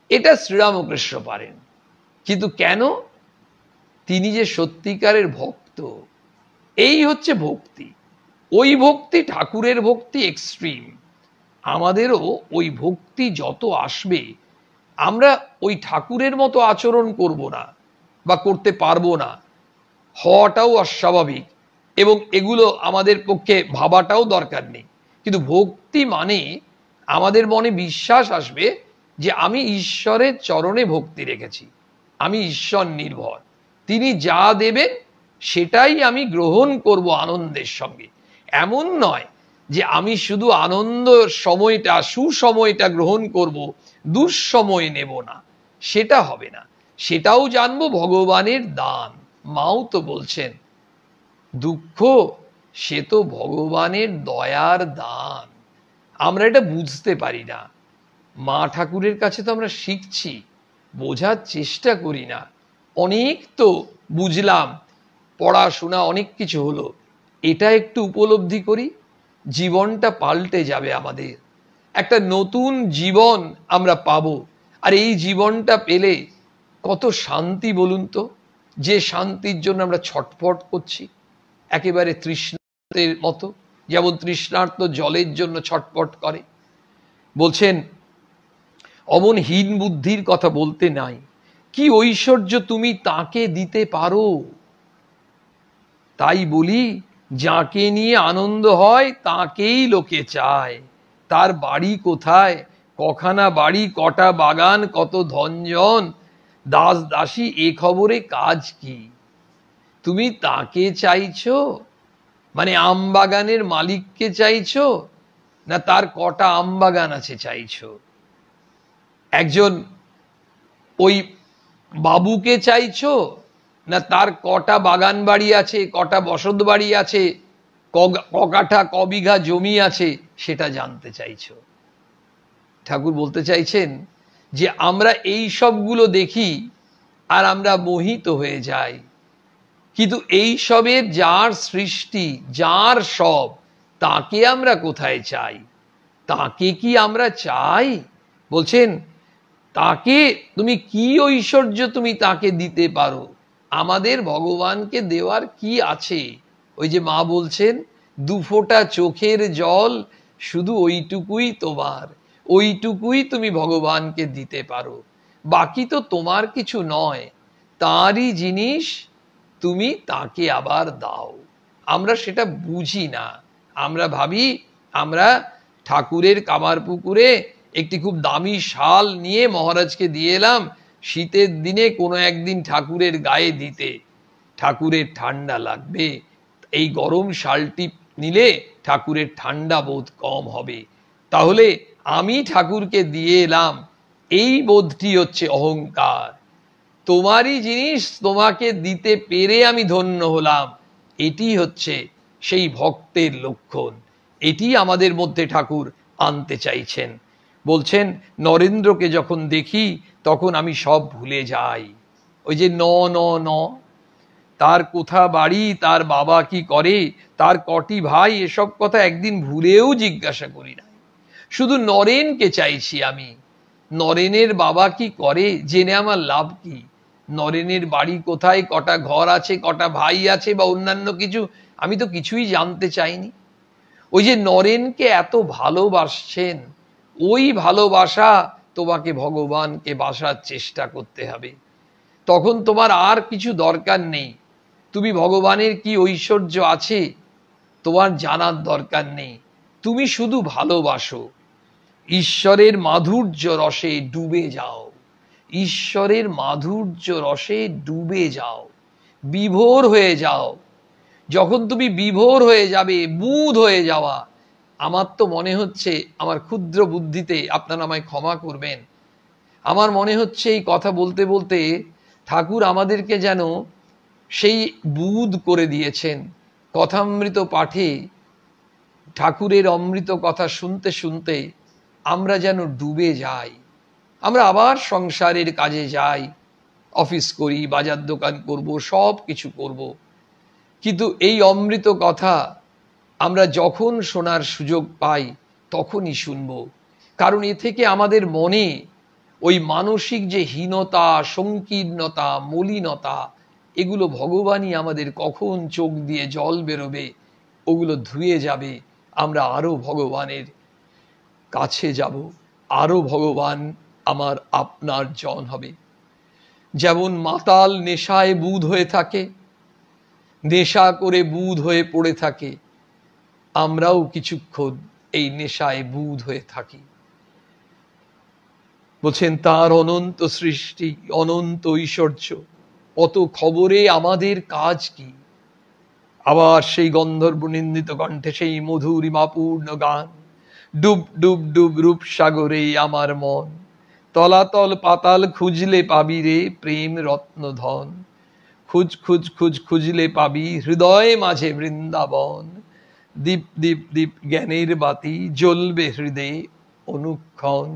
এটা শ্রীরামকৃষ্ণ পারেন। কিন্তু কেন? তিনি যে সত্যিকারের ভক্ত, এই হচ্ছে ভক্তি। ওই ভক্তি ঠাকুরের ভক্তি এক্সট্রিম। আমাদেরও ওই ভক্তি যত আসবে, আমরা ওই ঠাকুরের মতো আচরণ করব না বা করতে পারবো না, হওয়াটাও অস্বাভাবিক, এবং এগুলো আমাদের পক্ষে ভাবাটাও দরকার নেই। কিন্তু ভক্তি মানে আমাদের মনে বিশ্বাস আসবে যে আমি ঈশ্বরের চরণে ভক্তি রেখেছি, আমি ঈশ্বর নির্ভর, তিনি যা দেবেন সেটাই আমি গ্রহণ করব আনন্দের সঙ্গে। এমন নয় যে আমি শুধু আনন্দ সময়টা, সুসময়টা গ্রহণ করব, দুঃসময় নেব না, সেটা হবে না। সেটাও জানবো ভগবানের দান। মাও তো বলছেন দুঃখ সে তো ভগবানের দয়ার দান। আমরা এটা বুঝতে পারি না। মা ঠাকুরের কাছে তো আমরা শিখছি, বোঝার চেষ্টা করি না। অনেক তো বুঝলাম, পড়াশোনা অনেক কিছু হলো, এটা একটু উপলব্ধি করি, জীবনটা পাল্টে যাবে আমাদের। একটা নতুন জীবন আমরা পাবো। আর এই জীবনটা পেলে কত শান্তি বলুন তো, যে শান্তির জন্য আমরা ছটফট করছি, একেবারে তৃষ্ণার্তের মতো, যেমন তৃষ্ণার্ত জলের জন্য ছটফট করে। বলছেন অমন হীন বুদ্ধির কথা বলতে নাই, কি ঐশ্বর্য তুমি তাকে দিতে পারো। তাই বলি, যাকে নিয়ে আনন্দ হয় তাকেই লোকে চায়। তার বাড়ি কোথায়, কখানা বাড়ি, কটা বাগান, কত ধনজন, দাস দাসী, এ খবরে কাজ কি? তুমি তাকে চাইছো, মানে আম বাগানের মালিককে চাইছো, না তার কটা আম বাগান আছে চাইছো? একজন ওই বাবুকে চাইছো, না তার কটা বাগান বাড়ি আছে, কটা বসত বাড়ি আছে, ককাঠা কবিঘা জমি আছে, সেটা জানতে চাইছো? ঠাকুর বলতে চাইছেন যে আমরা এই সবগুলো দেখি আর আমরা মোহিত হয়ে যাই, কিন্তু এই সবের যার সৃষ্টি, যার সব, তাকে আমরা কোথায় চাই? তাকে কি আমরা চাই? বলছেন তাকে তুমি কি ঐশ্বর্য তুমি তাকে দিতে পারো? আমাদের ভগবানকে দেওয়ার কি আছে? ওই যে মা বলছেন, দুফোঁটা চোখের জল শুধু ওইটুকুই তোমার, ওইটুকুই তুমি ভগবানকে দিতে পারো, বাকি তো তোমার কিছু নয়, তারই জিনিস, তুমি তাকে আবার দাও। আমরা সেটা বুঝি না। আমরা ভাবি আমরা ঠাকুরের কামার পুকুরে একটি খুব দামি শাল নিয়ে মহারাজকে দিয়ে এলাম, শীতের দিনে কোনো একদিন ঠাকুরের গায়ে দিতে, ঠাকুরের ঠান্ডা লাগবে, এই গরম শালটি নিলে ঠাকুরের ঠান্ডা বোধ কম হবে, তাহলে আমি ঠাকুরকে দিয়ে এলাম, এই বোধটি হচ্ছে অহংকার। তোমারই জিনিস তোমাকে দিতে পেরে আমি ধন্য হলাম, এটি হচ্ছে সেই ভক্তের লক্ষণ। এটি আমাদের মধ্যে ঠাকুর আনতে চাইছেন। বলছেন নরেন্দ্রকে যখন দেখি তখন আমি সব ভুলে যাই। ওই যে ন ন ন, তার কোথা বাড়ি, তার বাবা কি করে, তার কটি ভাই, এসব কথা একদিন ভুলেও জিজ্ঞাসা করি না। শুধু নরেনকে চাইছি আমি। নরেনের বাবা কি করে জেনে আমার লাভ কি? নরেনের বাড়ি কোথায়, কটা ঘর আছে, কটা ভাই আছে, বা অন্যান্য কিছু, আমি তো কিছুই জানতে চাইনি। ওই যে নরেনকে এত ভালোবাসছেন, ওই ভালোবাসা তোমাকে ভগবানকে বাসার চেষ্টা করতে হবে। তখন তোমার আর কিছু দরকার নেই। তুমি ভগবানের কি ঐশ্বর্য আছে তোমার জানার দরকার নেই, তুমি শুধু ভালোবাসো। ঈশ্বরের মাধুর্য রসে ডুবে যাও, ঈশ্বরের মাধুর্য রসে ডুবে যাও, বিভোর হয়ে যাও। যখন তুমি বিভোর হয়ে যাবে, বুঁদ হয়ে যাওয়া, আমার তো মনে হচ্ছে, আমার ক্ষুদ্র বুদ্ধিতে আপনারা আমায় ক্ষমা করবেন, আমার মনে হচ্ছে এই কথা বলতে বলতে ঠাকুর আমাদেরকে যেন সেই বুঁদ করে দিয়েছেন। কথামৃত পাঠে ঠাকুরের অমৃত কথা শুনতে শুনতে আমরা যেন ডুবে যাই। আমরা আবার সংসারের কাজে যাই, অফিস করি, বাজার দোকান করব, সব কিছু করব, কিন্তু এই অমৃত কথা আমরা যখন শোনার সুযোগ পাই তখনই শুনব। কারণ এ থেকে আমাদের মনে ওই মানসিক যে হীনতা, সংকীর্ণতা, মলিনতা, এগুলো ভগবানই আমাদের কখন চোখ দিয়ে জল বেরোবে ওগুলো ধুয়ে যাবে। আমরা আরো ভগবানের কাছে যাব, আরো ভগবান আমার আপনার জন হবে। যেমন মাতাল নেশায় বুঁদ হয়ে থাকে, নেশা করে বুঁদ হয়ে পড়ে থাকে, আমরাও কিছুক্ষণ এই নেশায় বুঁদ হয়ে থাকি। বলছেন তার অনন্ত সৃষ্টি, অনন্ত ঐশ্বর্য, অত খবরে আমাদের কাজ কি? আবার সেই গন্ধর্ব নিন্দিত কণ্ঠে সেই মধুরিমাপূর্ণ গান, ডুব ডুব ডুব রূপ সাগরে আমার মন, তলাতল পাতাল খুঁজলে পাবি রে প্রেম রত্ন ধন, খুঁজ খুঁজ খুঁজ খুঁজলে পাবি হৃদয় মাঝে বৃন্দাবন, দীপ দীপ দীপ জ্ঞানের বাতি জ্বলবে হৃদয়ে অনুক্ষণ,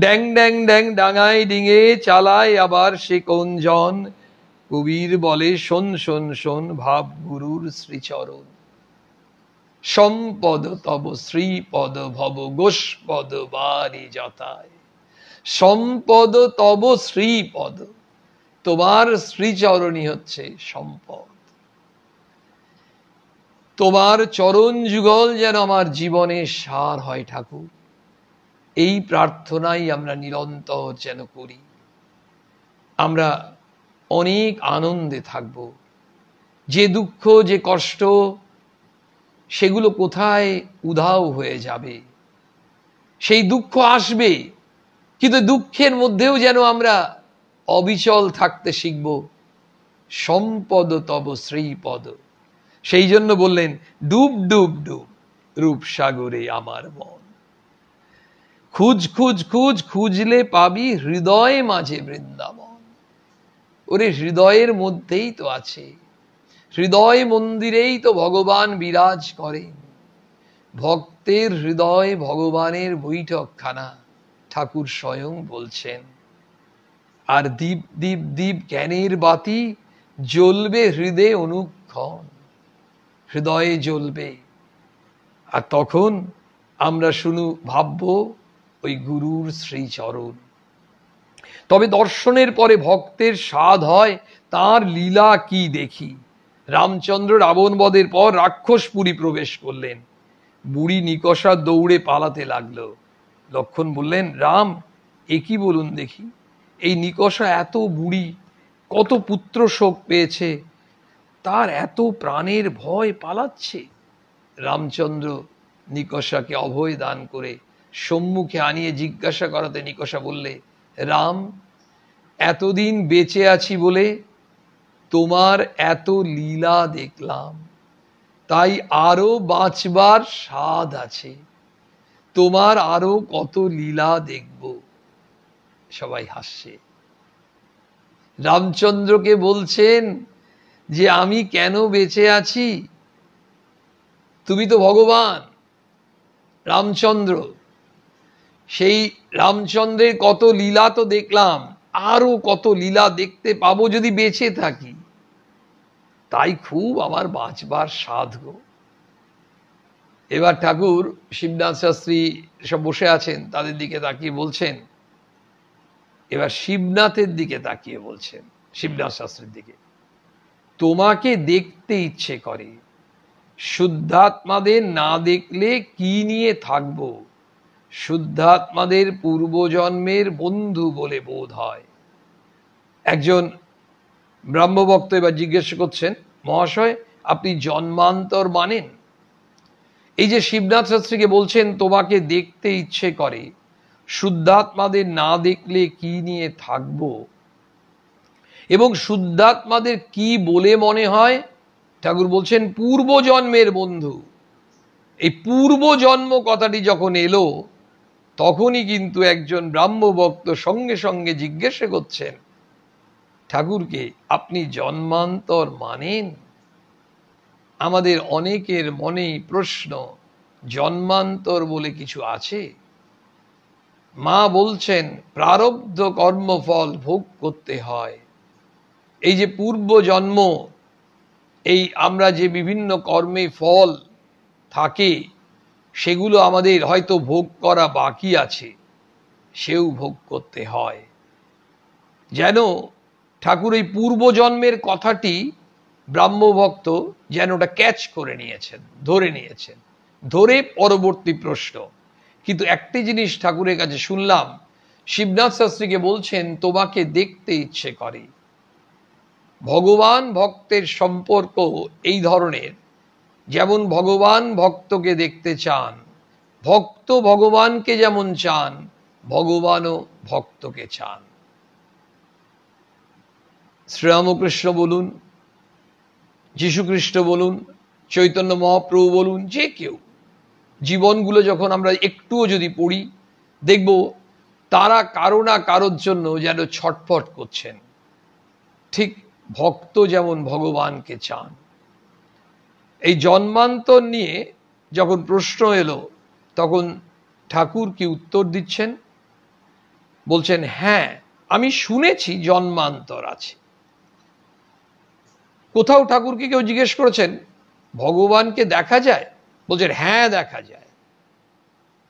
ড্যাং ড্যাং ড্যাং ডাঙায় ডিঙে চালায় আবার সে কোন জন, কবির বলে শোন শোন শোন ভাব গুরুর শ্রীচরণ, সম্পদ তব শ্রীপদ ভব গোষ্পদ বারি যথায়, সম্পদ তব শ্রীপদ, তোমার শ্রীচরণই হচ্ছে সম্পদ। তোমার চরণ যুগল যেন আমার জীবনের সার হয় ঠাকুর, এই প্রার্থনাই আমরা নিরন্তর যেন করি। আমরা অনেক আনন্দে থাকব। যে দুঃখ, যে কষ্ট, সেগুলো কোথায় উধাও হয়ে যাবে। সেই দুঃখ আসবে, কিন্তু দুঃখের মধ্যেও যেন আমরা অবিচল থাকতে শিখব। সম্পদ তব শ্রীপদ। সেই জন্য বললেন, ডুব ডুব ডুব রূপসাগরে আমার মন। খুঁজ খুঁজ খুঁজ, খুঁজলে পাবি হৃদয় মাঝে বৃন্দাবন। ওরে হৃদয়ের মধ্যেই তো আছে, হৃদয় মন্দিরেই তো ভগবান বিরাজ করেন। ভক্তের হৃদয় ভগবানের বৈঠকখানা, ঠাকুর স্বয়ং বলছেন। আর দীপ দীপ দীপ জ্ঞানের বাতি জ্বলবে হৃদয়ে অনুক্ষণ, হৃদয়ে জ্বলবে। আর তখন আমরা ভাবব ওই গুরুর শ্রীচরণ। তবে দর্শনের পরে ভক্তের স্বাদ হয় তার লীলা কি দেখি। রামচন্দ্র রাবণ বধের পর রাক্ষসপুরী প্রবেশ করলেন। বুড়ি নিকষা দৌড়ে পালাতে লাগলো। লক্ষ্মণ বললেন, রাম এ কি বলুন দেখি, এই নিকষা এত বুড়ি, কত পুত্র শোক পেয়েছে, তার এত প্রাণের ভয় পালাচ্ছে। রামচন্দ্র নিকষাকে অভয় দান করে সম্মুখে আনিয়ে জিজ্ঞাসা করাতে নিকষা বললে, রাম এতদিন বেঁচে আছি বলে তোমার এত লীলা দেখলাম, তাই আরো বাঁচবার স্বাদ আছে, তোমার আরো কত লীলা দেখব। সবাই হাসছে। রামচন্দ্রকে বলছেন যে আমি কেন বেঁচে আছি, তুমি তো ভগবান রামচন্দ্র, সেই রামচন্দ্রের কত লীলা তো দেখলাম, আরো কত লীলা দেখতে পাবো যদি বেঁচে থাকি, তাই খুব আমার বাঁচবার স্বাদ গো। এবার ঠাকুর শিবনাথ শাস্ত্রী সব বসে আছেন, তাদের দিকে তাকিয়ে বলছেন, এবার শিবনাথের দিকে তাকিয়ে বলছেন, শিবনাথ শাস্ত্রীর দিকে, তোমাকে দেখতে ইচ্ছে করে, শুদ্ধাত্মাদের না দেখলে কি নিয়ে থাকবো, শুদ্ধাত্মাদের পূর্বজন্মের বন্ধু বলে বোধ হয়। একজন ব্রহ্মভক্ত এবার জিজ্ঞেস করছেন, মহাশয় আপনি জন্মান্তর মানেন? এই যে শিবনাথ শাস্ত্রীকে বলছেন তোমাকে দেখতে ইচ্ছে করে, শুদ্ধাত্মাদের না দেখলে কি নিয়ে থাকব, এবং শুদ্ধাত্মাদের কি বলে মনে হয়, ঠাকুর বলছেন পূর্বজন্মের বন্ধু। এই পূর্বজন্ম কথাটি যখন এলো, তখনই কিন্তু একজন ব্রাহ্মভক্ত সঙ্গে সঙ্গে জিজ্ঞাসা করছেন ঠাকুরকে, আপনি জন্মান্তর মানেন? আমাদের অনেকের মনেই প্রশ্ন, জন্মান্তর বলে কিছু আছে? মা বলছেন প্রারব্ধ কর্মফল ভোগ করতে হয়। এই যে পূর্ব জন্ম, এই আমরা যে বিভিন্ন কর্মে ফল থাকে, সেগুলো আমাদের হয়তো ভোগ করা বাকি আছে, সেও ভোগ করতে হয়। যেন ঠাকুর এই পূর্বজন্মের কথাটি ব্রাহ্মভক্ত যেন ওটা ক্যাচ করে নিয়েছেন, ধরে নিয়েছেন, ধরে পরবর্তী প্রশ্ন। কিন্তু একটি জিনিস ঠাকুরের কাছে শুনলাম, শিবনাথ শাস্ত্রীকে বলছেন তোমাকে দেখতে ইচ্ছে করে। ভগবান ভক্তের সম্পর্ক এই ধরনের, যেমন ভগবান ভক্তকে দেখতে চান, ভক্ত ভগবানকে যেমন চান, ভগবানও ভক্তকে চান। শ্রীরামকৃষ্ণ বলুন, যীশুখ্রিস্ট বলুন, চৈতন্য মহাপ্রভু বলুন, যে কেউ জীবনগুলো যখন আমরা একটুও যদি পড়ি, দেখব তারা কারো না কারোর জন্য যেন ছটফট করছেন। ঠিক ভক্ত যেমন ভগবানকে চান। এই জন্মান্তর নিয়ে যখন প্রশ্ন এলো, তখন ঠাকুর কি উত্তর দিচ্ছেন? বলছেন, হ্যাঁ আমি শুনেছি জন্মান্তর আছে। কোথাও ঠাকুরকে কেউ জিজ্ঞেস করেছেন ভগবানকে দেখা যায়? বলছেন হ্যাঁ দেখা যায়।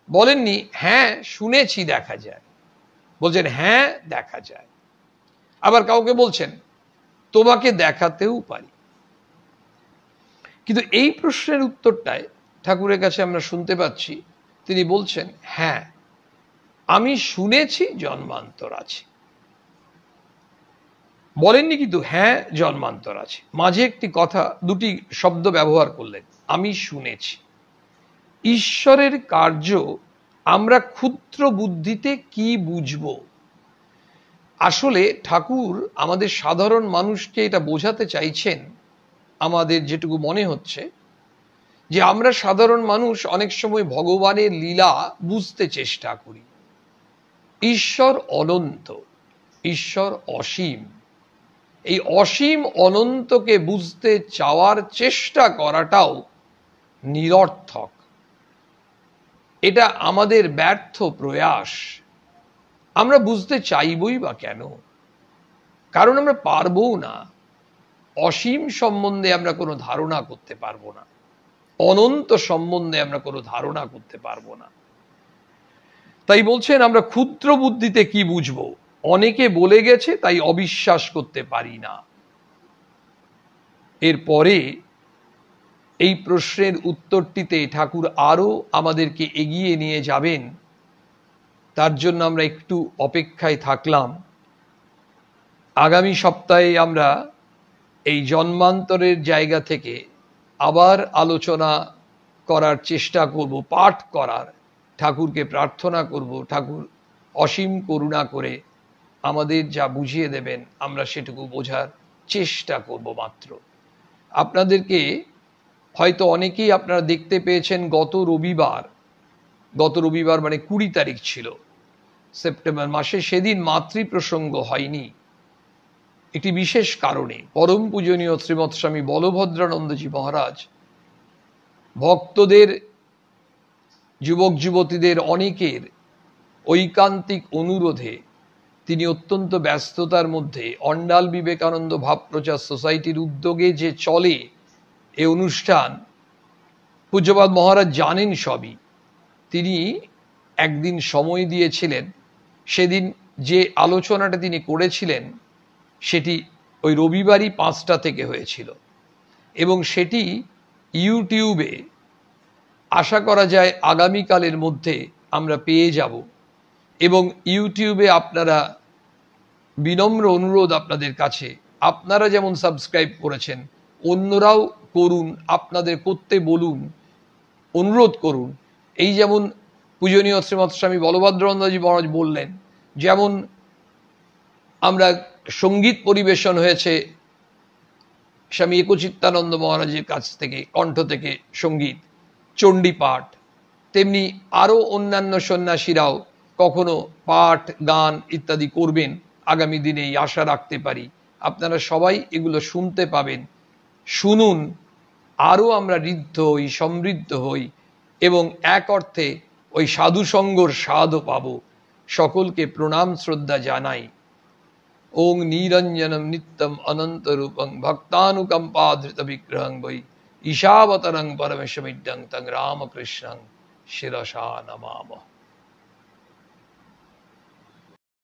বলেননি হ্যাঁ শুনেছি দেখা যায়, বলছেন হ্যাঁ দেখা যায়। আবার কাউকে বলছেন তোমাকে দেখাতেও পারি। কিন্তু এই প্রশ্নের উত্তরটায় ঠাকুরের কাছে আমরা শুনতে পাচ্ছি, তিনি বলছেন হ্যাঁ আমি শুনেছি জন্মান্তর আছে। বলেননি কিন্তু হ্যাঁ জন্মান্তর আছে। মাঝে একটি কথা, দুটি শব্দ ব্যবহার করলেন, আমি শুনেছি। ঈশ্বরের কার্য আমরা ক্ষুদ্র বুদ্ধিতে কি বুঝবো? আসলে ঠাকুর আমাদের সাধারণ মানুষকে এটা বোঝাতে চাইছেন, আমাদের যেটুকু মনে হচ্ছে, যে আমরা সাধারণ মানুষ অনেক সময় ভগবানের লীলা বুঝতে চেষ্টা করি। ঈশ্বর অনন্ত, ঈশ্বর অসীম। এই অসীম অনন্তকে বুঝতে চাওয়ার চেষ্টা করাটাও নিরর্থক। এটা আমাদের ব্যর্থ প্রয়াস। আমরা বুঝতে চাইবই বা কেন? কারণ আমরা পারবও না। অসীম সম্বন্ধে আমরা কোনো ধারণা করতে পারবো না, অনন্ত সম্বন্ধে আমরা কোনো ধারণা করতে পারবো না। তাই বলছেন আমরা ক্ষুদ্র বুদ্ধিতে কি বুঝবো? অনেকে বলে গেছে তাই অবিশ্বাস করতে পারি না। এরপরে এই প্রশ্নের উত্তরটিতে ঠাকুর আরো আমাদেরকে এগিয়ে নিয়ে যাবেন, তার জন্য আমরা একটু অপেক্ষায় থাকলাম। আগামী সপ্তাহে আমরা এই জন্মান্তরের জায়গা থেকে আবার আলোচনা করার চেষ্টা করব, পাঠ করার। ঠাকুরকে প্রার্থনা করব ঠাকুর অসীম করুণা করে আমাদের যা বুঝিয়ে দেবেন আমরা সেটুকু বোঝার চেষ্টা করব মাত্র। আপনাদেরকে হয়তো অনেকেই আপনারা দেখতে পেয়েছেন গত রবিবার মানে 20 তারিখ ছিল সেপ্টেম্বর মাসে, সেদিন মাতৃপ্রসঙ্গ হয়নি একটি বিশেষ কারণে। পরম পূজনীয় শ্রীমৎ স্বামী বলভদ্রানন্দজি মহারাজ ভক্তদের, যুবক যুবতীদের অনেকের ঐকান্তিক অনুরোধে তিনি অত্যন্ত ব্যস্ততার মধ্যে অন্ডাল বিবেকানন্দ ভাব প্রচার সোসাইটির উদ্যোগে যে চলে এই অনুষ্ঠান, পূজ্যপাদ মহারাজ জানেন সবই। তিনি একদিন সময় দিয়েছিলেন, সেদিন যে আলোচনাটা তিনি করেছিলেন সেটি ওই রবিবারই 5টা থেকে হয়েছিল এবং সেটি ইউটিউবে আশা করা যায় আগামীকালের মধ্যে আমরা পেয়ে যাব। এবং ইউটিউবে আপনারা, বিনম্র অনুরোধ আপনাদের কাছে, আপনারা যেমন সাবস্ক্রাইব করেছেন অন্যরাও করুন, আপনাদের করতে বলুন, অনুরোধ করুন। এই যেমন পূজনীয় শ্রীমৎ স্বামী বলভদ্রানন্দজি মহারাজ বললেন, যেমন আমরা সঙ্গীত পরিবেশন হয়েছে স্বামী একচিত্তানন্দ মহারাজের কাছ থেকে, কণ্ঠ থেকে সঙ্গীত, চণ্ডী পাঠ, তেমনি আরো অন্যান্য সন্ন্যাসীরাও কখনো পাঠ, গান ইত্যাদি করবেন আগামী দিনে, এই আশা রাখতে পারি। আপনারা সবাই এগুলো শুনতে পাবেন। শুনুন, আরো আমরা ঋদ্ধ হই, সমৃদ্ধ হই এবং এক অর্থে ওই সাধু সঙ্গর স্বাদও পাবো। সকলকে প্রণাম শ্রদ্ধা জানাই। ওং নিরঞ্জনম নিত্যম অনন্ত রূপং ভক্তানুকম্পাধৃত বিগ্রহং বৈ ঈশাবতরং পরমেশমিড্ডং তং রামকৃষ্ণং শিরসা নমামঃ।